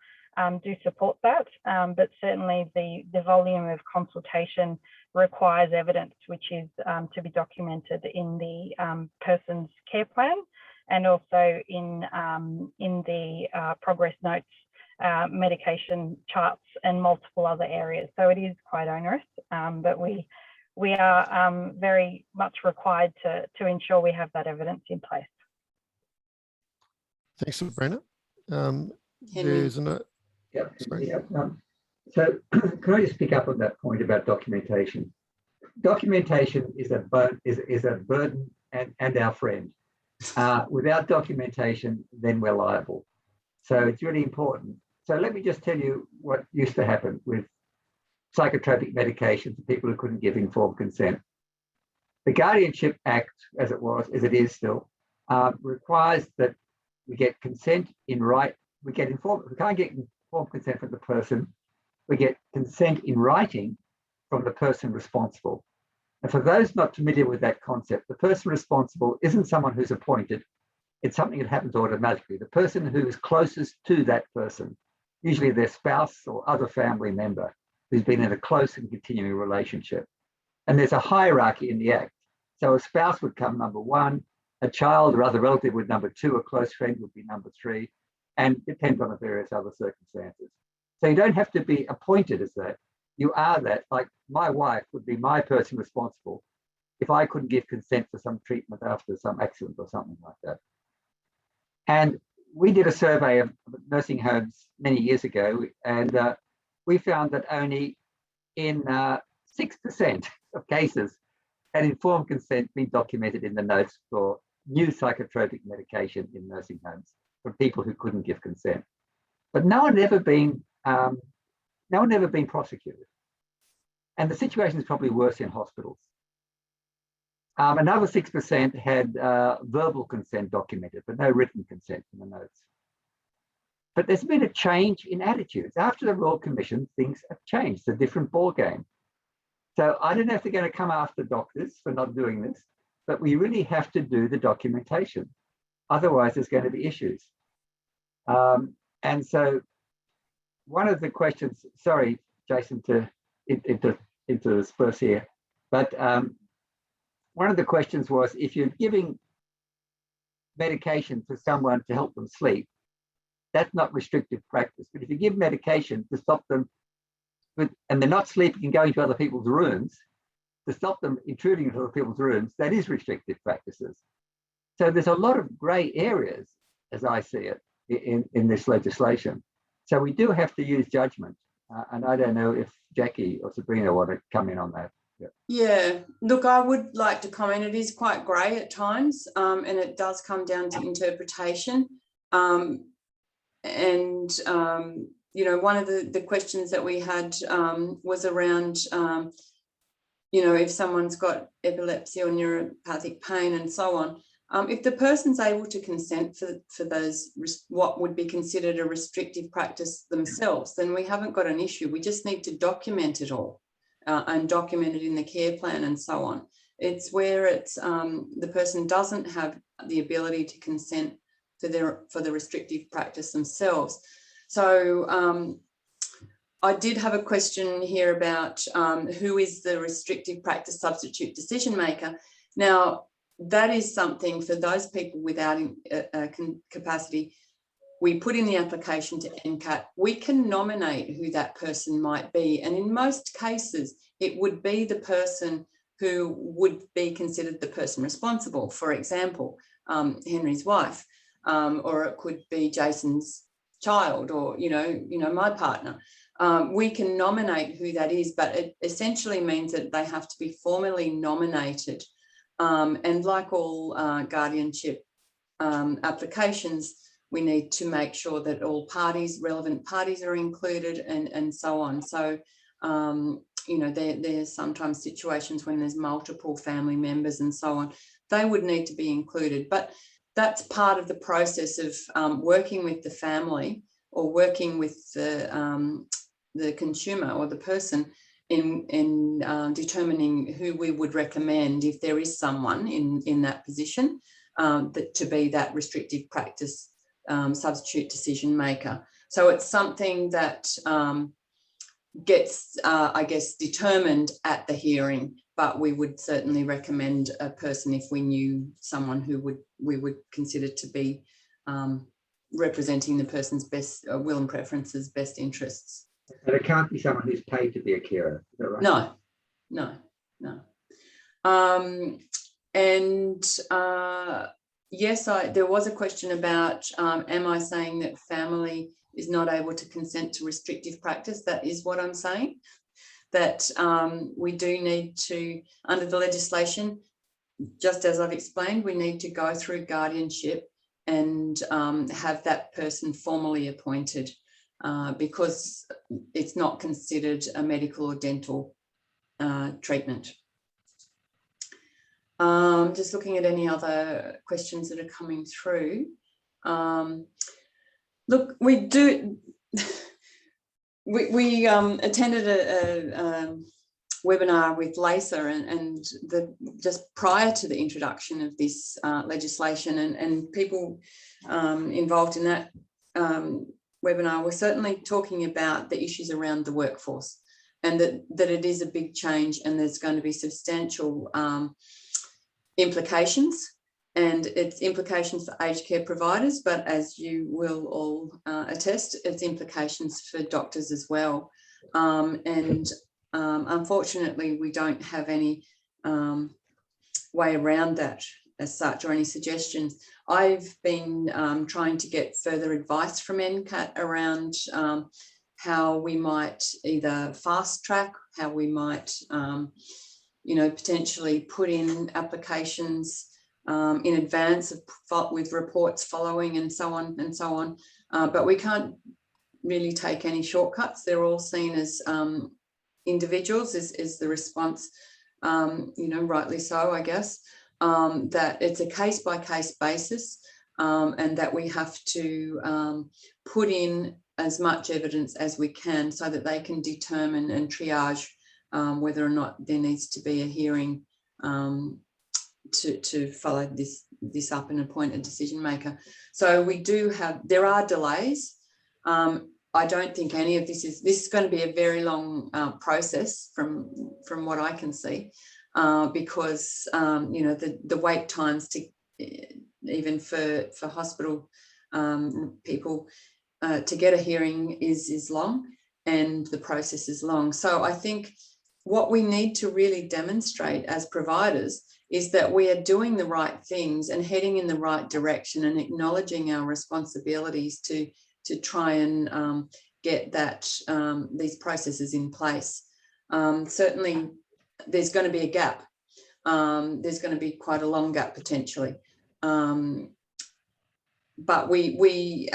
do support that, but certainly the volume of consultation requires evidence, which is to be documented in the person's care plan, and also in the progress notes, medication charts, and multiple other areas. So it is quite onerous, but we are very much required to ensure we have that evidence in place. Thanks, Sabrina. There's another. So can I just pick up on that point about documentation? Documentation is a burden and our friend. Without documentation, then we're liable. So it's really important. So let me just tell you what used to happen with psychotropic medications for people who couldn't give informed consent. The Guardianship Act, as it is still, requires that we get consent in writing. We can't get informed consent from the person. We get consent in writing from the person responsible. And for those not familiar with that concept, the person responsible isn't someone who's appointed. it's something that happens automatically. The person who is closest to that person, usually their spouse or other family member, who's been in a close and continuing relationship. And there's a hierarchy in the Act. So a spouse would come number one, a child or other relative would number two, a close friend would be number three, and it depends on the various other circumstances. So you don't have to be appointed as that. You are that. Like my wife would be my person responsible if I couldn't give consent for some treatment after some accident or something like that. And we did a survey of nursing homes many years ago, and we found that only in 6% of cases had informed consent been documented in the notes for new psychotropic medication in nursing homes for people who couldn't give consent. But no one had ever been prosecuted. And the situation is probably worse in hospitals. Another 6% had verbal consent documented, but no written consent in the notes. But there's been a change in attitudes. After the Royal Commission, things have changed. It's a different ballgame. So I don't know if they're going to come after doctors for not doing this, but we really have to do the documentation. Otherwise, there's going to be issues. And so one of the questions, sorry, Jason, to intersperse here, but one of the questions was, if you're giving medication for someone to help them sleep, that's not restrictive practice. But if you give medication to stop them and they're not sleeping and going to other people's rooms, to stop them intruding into other people's rooms, that is restrictive practices. So there's a lot of grey areas, as I see it, in this legislation. So we do have to use judgment. And I don't know if Jackie or Sabrina want to come in on that. Yeah, look, I would like to comment. It is quite grey at times, and it does come down to interpretation. You know, one of the questions that we had was around, you know, if someone's got epilepsy or neuropathic pain and so on, if the person's able to consent for those, what would be considered a restrictive practice themselves, then we haven't got an issue. We just need to document it all and document it in the care plan and so on. It's where it's the person doesn't have the ability to consent for the restrictive practice themselves. So I did have a question here about who is the restrictive practice substitute decision maker. Now, that is something for those people without capacity. We put in the application to NCAT. We can nominate who that person might be. And in most cases, it would be the person who would be considered the person responsible. For example, Henry's wife, or it could be Jason's child, or, you know, my partner. We can nominate who that is, but it essentially means that they have to be formally nominated. And like all guardianship applications, we need to make sure that all parties, relevant parties, are included and so on. So, you know, there's sometimes situations when there's multiple family members and so on. They would need to be included. But that's part of the process of working with the family or working with the consumer or the person in determining who we would recommend, if there is someone in that position, to be that restrictive practice substitute decision maker. So it's something that gets, I guess, determined at the hearing, but we would certainly recommend a person if we knew someone who we would consider to be representing the person's best will and preferences, best interests. And it can't be someone who's paid to be a carer, is that right? No. Yes, there was a question about, am I saying that family is not able to consent to restrictive practice? That is what I'm saying, that we do need to, under the legislation, just as I've explained, we need to go through guardianship and have that person formally appointed, because it's not considered a medical or dental treatment. Just looking at any other questions that are coming through. Look, we do. We attended webinar with Lisa and just prior to the introduction of this legislation, and people involved in that webinar were certainly talking about the issues around the workforce, and that it is a big change and there's going to be substantial implications, and its implications for aged care providers, but as you will all attest, its implications for doctors as well. Unfortunately, we don't have any way around that as such, or any suggestions. I've been trying to get further advice from NCAT around how we might either fast track, how we might, potentially put in applications in advance with reports following, and so on and so on. But we can't really take any shortcuts. They're all seen as individuals, is the response, rightly so, I guess, that it's a case-by-case basis, and that we have to put in as much evidence as we can so that they can determine and triage whether or not there needs to be a hearing to follow this up and appoint a decision maker. So there are delays. I don't think any of this is going to be a very long process from what I can see, because the wait times to even for hospital people to get a hearing is long, and the process is long. So I think what we need to really demonstrate as providers is that we are doing the right things and heading in the right direction, and acknowledging our responsibilities to try and get these processes in place. Certainly, there's going to be a gap. There's going to be quite a long gap potentially. But we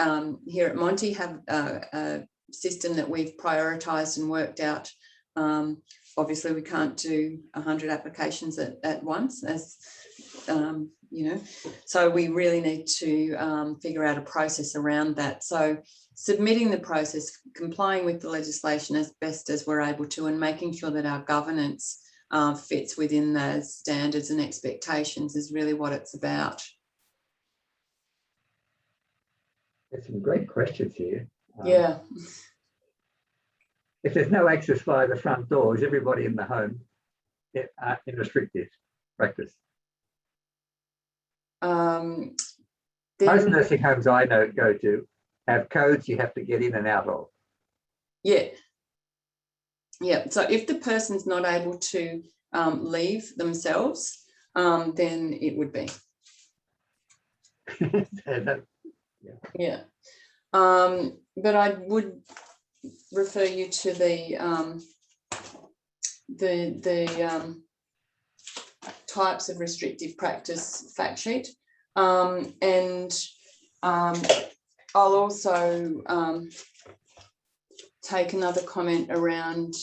here at Monty have a system that we've prioritised and worked out. Obviously, we can't do 100 applications at once, as so we really need to figure out a process around that. So submitting the process, complying with the legislation as best as we're able to, and making sure that our governance fits within those standards and expectations is really what it's about. There's some great questions here. Yeah. If there's no access via the front door, is everybody in the home in restrictive practice? Most nursing homes I go to have codes you have to get in and out of. Yeah. Yeah. So if the person's not able to leave themselves, then it would be. Yeah. But I would refer you to the types of restrictive practice fact sheet, and I'll also take another comment around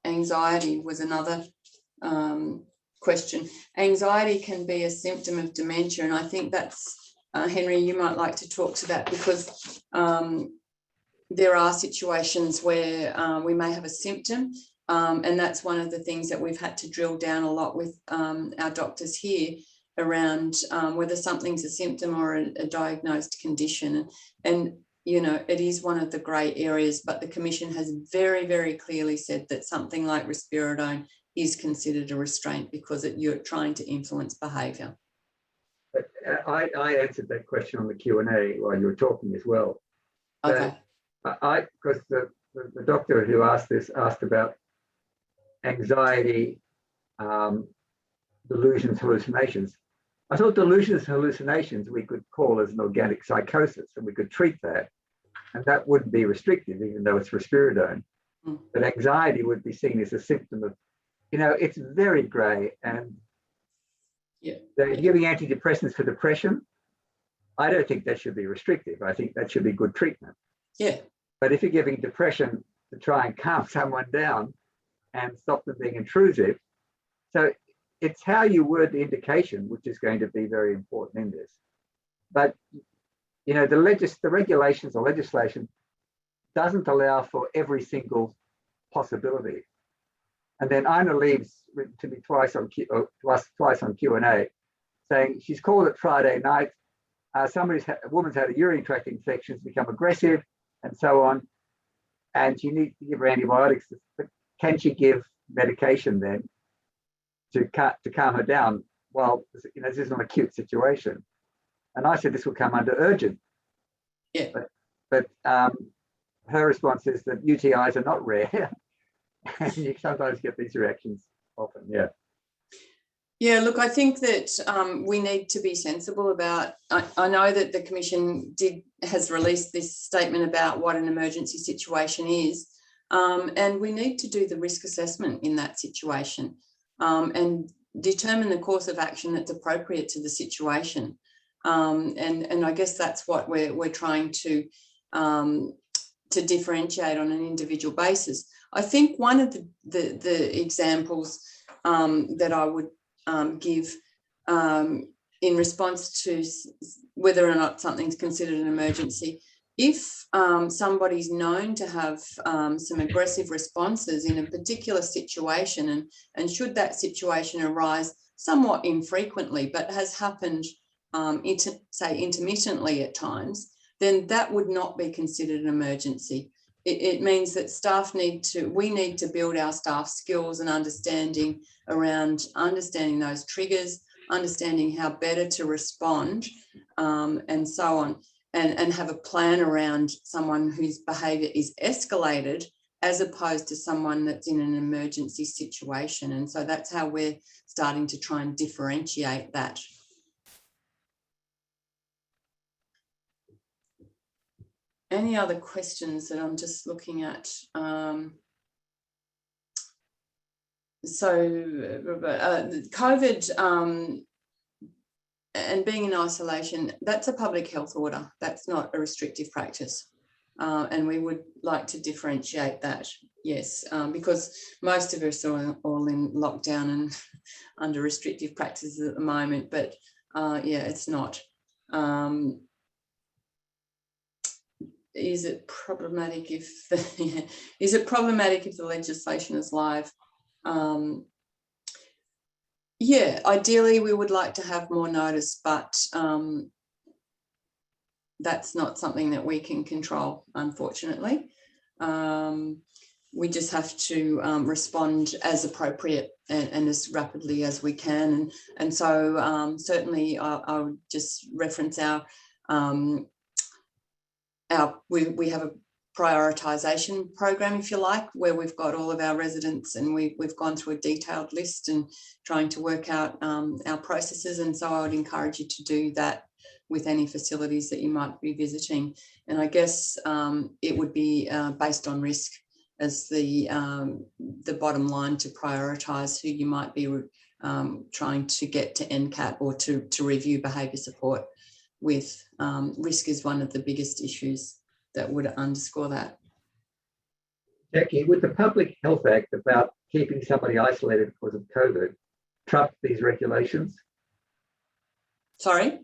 anxiety. Was another question. Anxiety can be a symptom of dementia, and I think that's Henry, you might like to talk to that, because there are situations where we may have a symptom, and that's one of the things that we've had to drill down a lot with our doctors here around whether something's a symptom or a diagnosed condition. And it is one of the grey areas, but the Commission has very, very clearly said that something like risperidone is considered a restraint because you're trying to influence behaviour. But I answered that question on the Q&A while you were talking as well. Okay. Because the doctor who asked this asked about anxiety, delusions, hallucinations. I thought delusions, hallucinations we could call as an organic psychosis, and we could treat that, and that wouldn't be restrictive, even though it's risperidone. But anxiety would be seen as a symptom of, it's very grey. And they're giving antidepressants for depression. I don't think that should be restrictive. I think that should be good treatment. Yeah. But if you're giving depression to try and calm someone down and stop them being intrusive, so it's how you word the indication, which is going to be very important in this. But the regulations or legislation doesn't allow for every single possibility. And then Ina leaves to me twice on Q&A, saying she's called it Friday night. A woman's had a urinary tract infection, it's become aggressive, and so on. And she needs to give her antibiotics. But can she give medication then to calm her down? Well, this is an acute situation. And I said this will come under urgent. Yeah. But her response is that UTIs are not rare. And you sometimes get these reactions often, yeah. Yeah, look, I think that we need to be sensible about, I know that the Commission has released this statement about what an emergency situation is, and we need to do the risk assessment in that situation and determine the course of action that's appropriate to the situation. And I guess that's what we're trying to differentiate on an individual basis. I think one of the examples that I would give in response to whether or not something's considered an emergency, if somebody's known to have some aggressive responses in a particular situation, and should that situation arise somewhat infrequently but has happened say intermittently at times, then that would not be considered an emergency. It means that we need to build our staff skills and understanding around understanding those triggers, understanding how better to respond, and so on, and have a plan around someone whose behaviour is escalated as opposed to someone that's in an emergency situation. And so that's how we're starting to try and differentiate that. Any other questions that I'm just looking at? COVID and being in isolation, that's a public health order. That's not a restrictive practice. And we would like to differentiate that, yes, because most of us are all in lockdown and under restrictive practices at the moment, but yeah, it's not. Is it problematic if the legislation is live? Yeah, ideally we would like to have more notice, but that's not something that we can control, unfortunately. We just have to respond as appropriate and as rapidly as we can. And so certainly I would just reference we have a prioritisation program, if you like, where we've got all of our residents and we've gone through a detailed list and trying to work out our processes. And so I would encourage you to do that with any facilities that you might be visiting. And I guess it would be based on risk as the bottom line to prioritise who you might be trying to get to NCAT or to review behaviour support with. Risk is one of the biggest issues that would underscore that. Jackie, would the Public Health Act about keeping somebody isolated because of COVID trump these regulations? Sorry?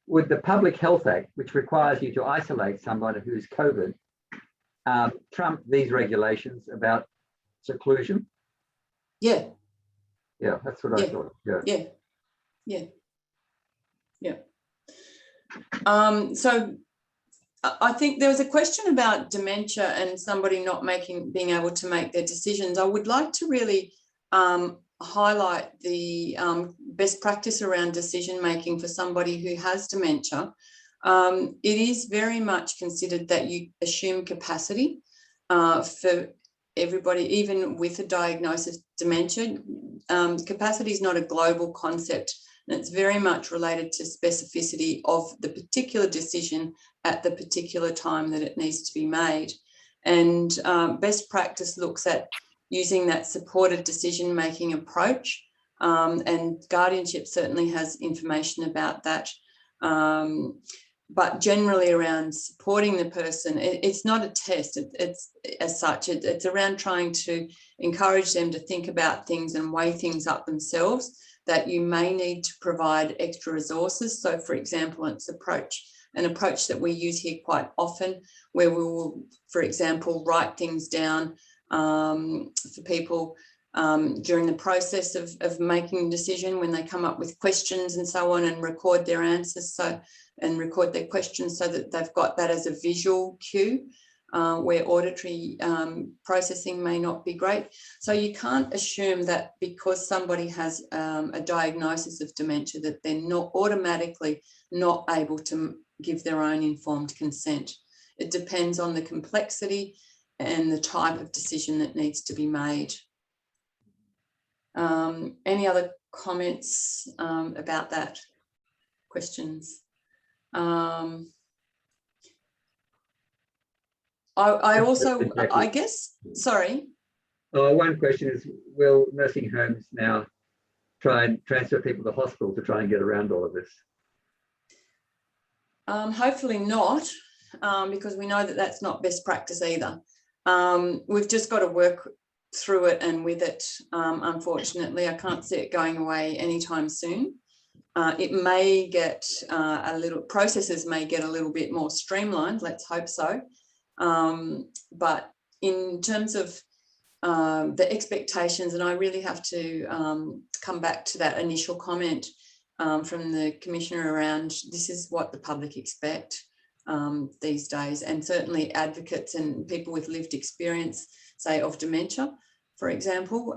Would the Public Health Act, which requires you to isolate somebody who's COVID, trump these regulations about seclusion? Yeah. Yeah, that's what I thought. Yeah. So I think there was a question about dementia and somebody not being able to make their decisions. I would like to really highlight the best practice around decision making for somebody who has dementia. It is very much considered that you assume capacity for everybody, even with a diagnosis of dementia. Capacity is not a global concept. And it's very much related to specificity of the particular decision at the particular time that it needs to be made. And best practice looks at using that supported decision-making approach. And Guardianship certainly has information about that. But generally around supporting the person, it's not a test, it's as such, it's around trying to encourage them to think about things and weigh things up themselves, that you may need to provide extra resources. So for example, it's an approach that we use here quite often, where we will, for example, write things down for people during the process of making a decision, when they come up with questions and so on, and record their answers and record their questions so that they've got that as a visual cue, where auditory processing may not be great. So you can't assume that because somebody has a diagnosis of dementia that they're not automatically not able to give their own informed consent. It depends on the complexity and the type of decision that needs to be made. Any other comments about that? Questions? I also, I guess, sorry. One question is, will nursing homes now try and transfer people to hospital to try and get around all of this? Hopefully not, because we know that that's not best practice either. We've just got to work through it and with it. Unfortunately, I can't see it going away anytime soon. It may get processes may get a little bit more streamlined, let's hope so. But in terms of the expectations, and I really have to come back to that initial comment from the Commissioner around this is what the public expect these days, and certainly advocates and people with lived experience, say of dementia, for example,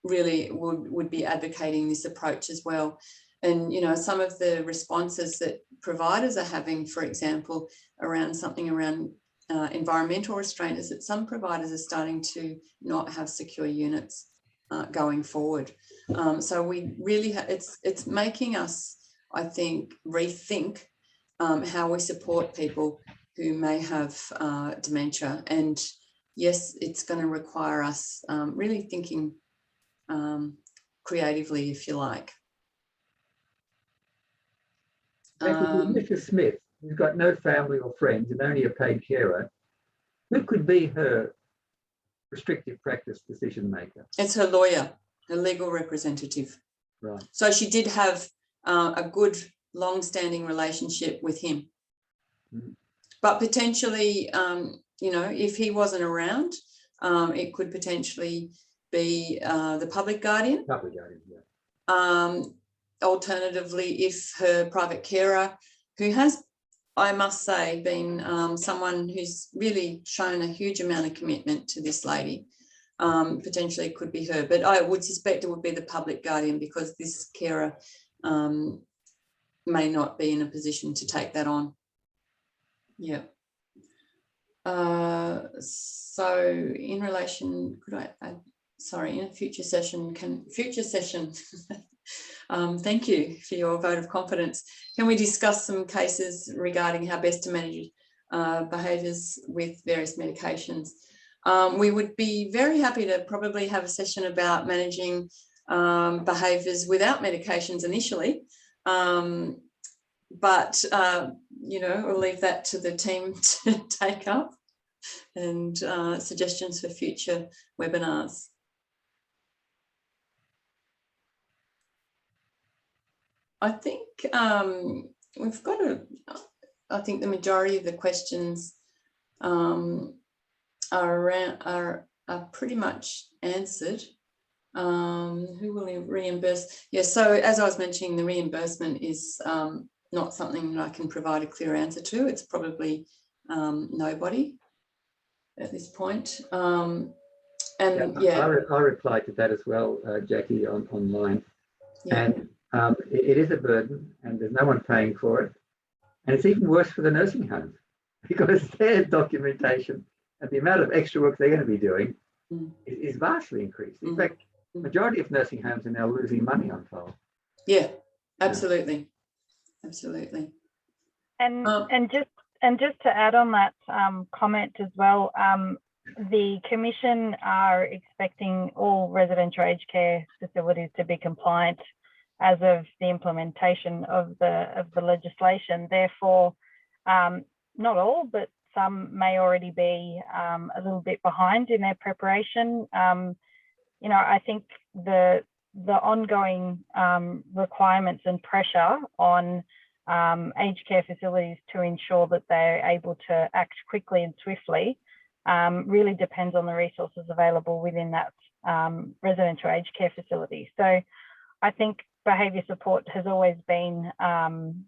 really would be advocating this approach as well. And, you know, some of the responses that providers are having, for example, around something around environmental restraint, is that some providers are starting to not have secure units going forward. So we really it's making us, I think, rethink how we support people who may have dementia. And yes, it's going to require us really thinking creatively, if you like. Mr. Smith, who's got no family or friends and only a paid carer, who could be her restrictive practice decision maker? It's her lawyer, her legal representative. Right. So she did have a good long-standing relationship with him. Mm. But potentially, you know, if he wasn't around, it could potentially be the public guardian. Public guardian, yeah. Alternatively, if her private carer, who has, I must say, been someone who's really shown a huge amount of commitment to this lady, potentially it could be her. But I would suspect it would be the public guardian, because this carer may not be in a position to take that on. Yeah. So in relation, could I add, sorry, in a future session, thank you for your vote of confidence. Can we discuss some cases regarding how best to manage behaviours with various medications? We would be very happy to probably have a session about managing behaviours without medications initially. But, you know, we'll leave that to the team to take up, and suggestions for future webinars. I think we've got I think the majority of the questions are pretty much answered. Who will reimburse? Yeah, so as I was mentioning, the reimbursement is not something that I can provide a clear answer to. It's probably nobody at this point. And yeah, I replied to that as well, Jackie, online. Yeah. And it is a burden, and there's no one paying for it. And it's even worse for the nursing homes, because their documentation and the amount of extra work they're going to be doing is vastly increased. In fact, the majority of nursing homes are now losing money on file. Yeah, absolutely. Absolutely. And just to add on that comment as well, the Commission are expecting all residential aged care facilities to be compliant as of the implementation of the legislation. Therefore, not all, but some may already be a little bit behind in their preparation. You know, I think the ongoing requirements and pressure on aged care facilities to ensure that they're able to act quickly and swiftly really depends on the resources available within that residential aged care facilities. So I think behaviour support has always been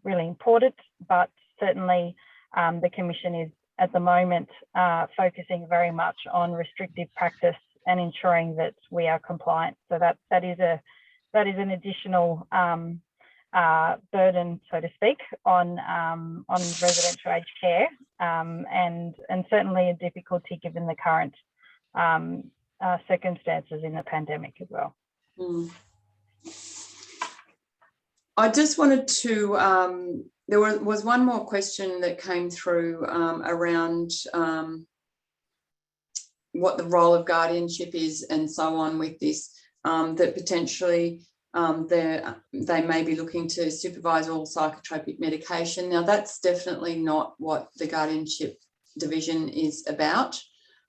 really important, but certainly the Commission is at the moment focusing very much on restrictive practice and ensuring that we are compliant. So that is an additional burden, so to speak, on residential aged care, and certainly a difficulty given the current circumstances in the pandemic as well. I just wanted to, there was one more question that came through around what the role of guardianship is and so on with this, that potentially they may be looking to supervise all psychotropic medication. Now, that's definitely not what the Guardianship Division is about.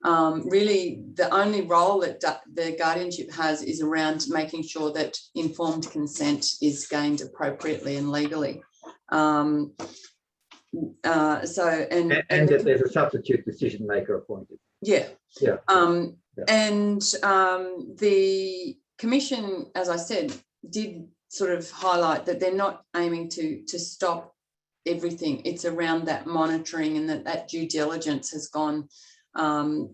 Really, the only role that the guardianship has is around making sure that informed consent is gained appropriately and legally. And that there's a substitute decision maker appointed. Yeah. Yeah. And the Commission, as I said, did sort of highlight that they're not aiming to stop everything. It's around that monitoring, and that due diligence has gone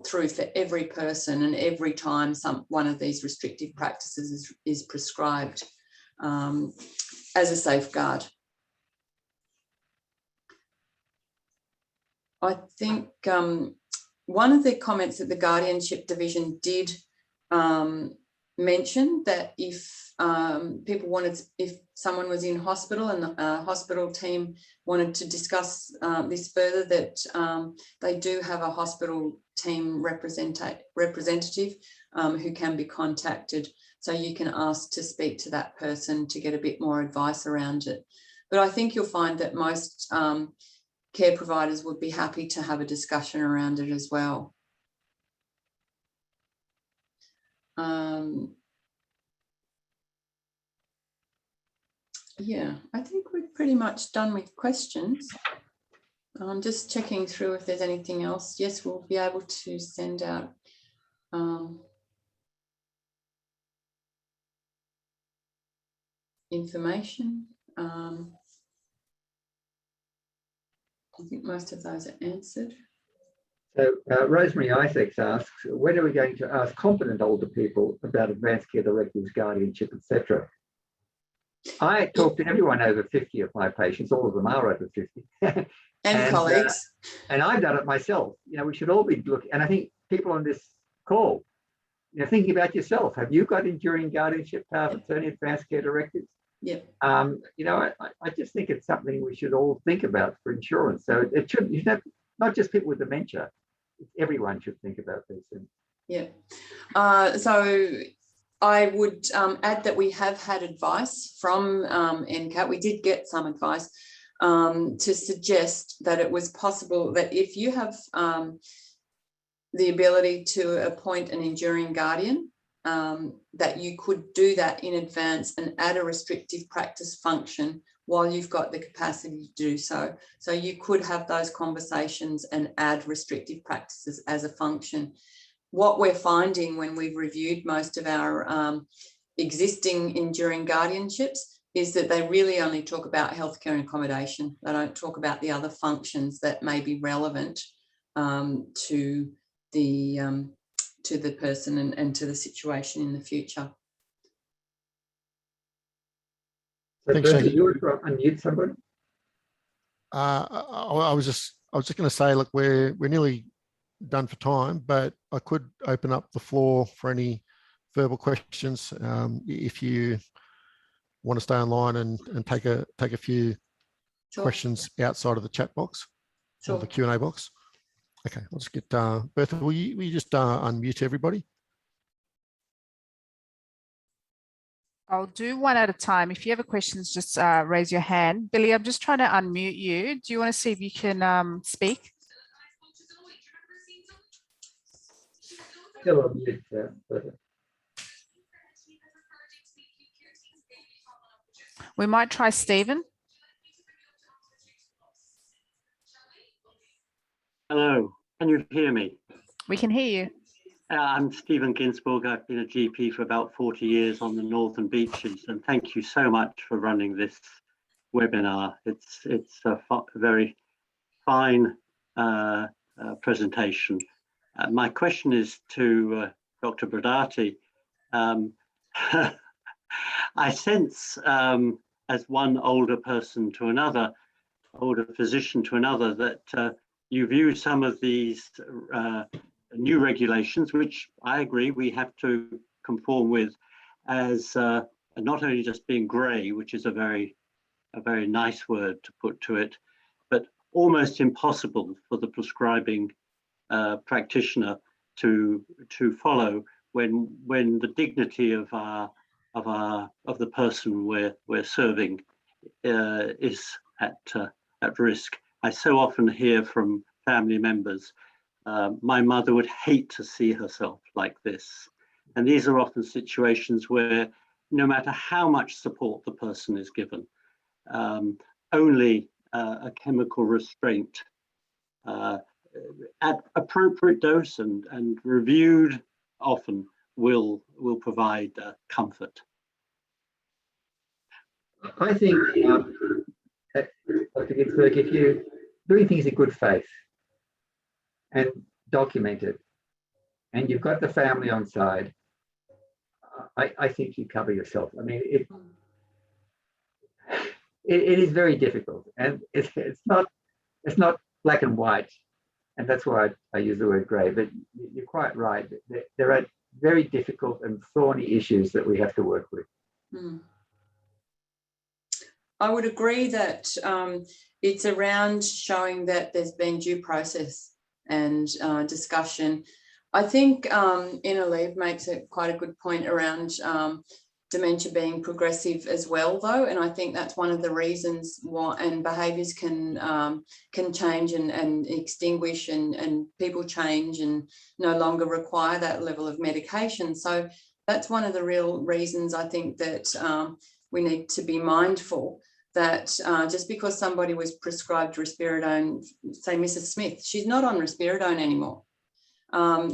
through for every person, and every time one of these restrictive practices is prescribed as a safeguard. I think one of the comments that the Guardianship Division did mention that if if someone was in hospital and the hospital team wanted to discuss this further, that they do have a hospital team representative who can be contacted. So you can ask to speak to that person to get a bit more advice around it. But I think you'll find that most care providers would be happy to have a discussion around it as well. Yeah, I think we're pretty much done with questions. I'm just checking through if there's anything else. Yes, we'll be able to send out information. I think most of those are answered. So Rosemary Isaacs asks, when are we going to ask competent older people about advanced care directives, guardianship, etc.? I talk to everyone over 50 of my patients. All of them are over 50. and colleagues. And I've done it myself. You know, we should all be looking, and I think people on this call, you know, thinking about yourself. Have you got enduring guardianship power of attorney, advanced care directives? Yeah. You know, I just think it's something we should all think about for insurance. So it should, you know, not just people with dementia. Everyone should think about these things. Yeah. So I would add that we have had advice from NCAT. We did get some advice to suggest that it was possible that if you have the ability to appoint an enduring guardian, that you could do that in advance and add a restrictive practice function while you've got the capacity to do so. So you could have those conversations and add restrictive practices as a function. What we're finding when we've reviewed most of our existing enduring guardianships is that they really only talk about healthcare and accommodation. They don't talk about the other functions that may be relevant to the person and to the situation in the future. So Thanks, Bertha, Jackie. you want to unmute somebody? I was just going to say, look, we're nearly done for time, but I could open up the floor for any verbal questions if you want to stay online and take a few questions outside of the chat box or the Q&A box. Okay, I'll just get Bertha. Will you just unmute everybody? I'll do one at a time. If you have a question, just raise your hand. Billy, I'm just trying to unmute you. Do you want to see if you can speak? Still on mute, Bertha. We might try Stephen. Hello, can you hear me? We can hear you. I'm Stephen Ginsburg. I've been a GP for about 40 years on the Northern Beaches, and thank you so much for running this webinar. It's a very fine presentation. My question is to Dr. Brodati. I sense, as one older person to another, older physician to another, that you view some of these new regulations, which I agree we have to conform with, as not only just being grey, which is a very nice word to put to it, but almost impossible for the prescribing practitioner to follow when the dignity of the person we're serving is at risk. I so often hear from family members, my mother would hate to see herself like this. And these are often situations where no matter how much support the person is given, only a chemical restraint at appropriate dose and reviewed often will provide comfort. I think, Dr. Ginsburg, if you're doing things in good faith and document it, and you've got the family on side, I think you cover yourself. I mean, it is very difficult, and it's not black and white, and that's why I use the word grey. But you're quite right. There are very difficult and thorny issues that we have to work with. I would agree that it's around showing that there's been due process and discussion. I think Inner Leave makes quite a good point around dementia being progressive as well, though, and I think that's one of the reasons why, and behaviours can change and extinguish, and people change and no longer require that level of medication. So that's one of the real reasons I think that we need to be mindful that just because somebody was prescribed risperidone, say Mrs. Smith, she's not on risperidone anymore.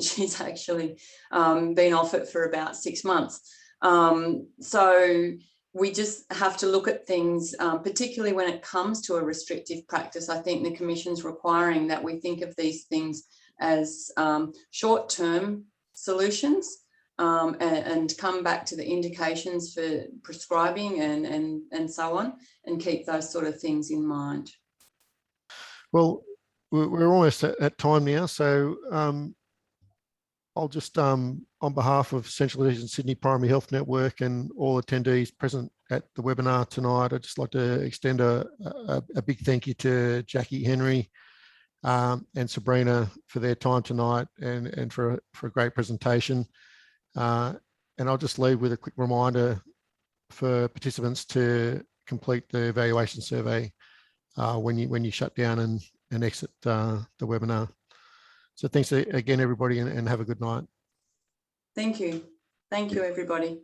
She's actually been off it for about 6 months. So we just have to look at things, particularly when it comes to a restrictive practice. I think the Commission's requiring that we think of these things as short-term solutions and come back to the indications for prescribing and so on, and keep those sort of things in mind. Well, we're almost at time now, so I'll just, on behalf of Central East and Sydney Primary Health Network and all attendees present at the webinar tonight, I'd just like to extend a big thank you to Jackie Henry and Sabrina for their time tonight and for a great presentation. And I'll just leave with a quick reminder for participants to complete the evaluation survey when you shut down and exit the webinar. So thanks again, everybody, and have a good night. Thank you. Thank you, everybody.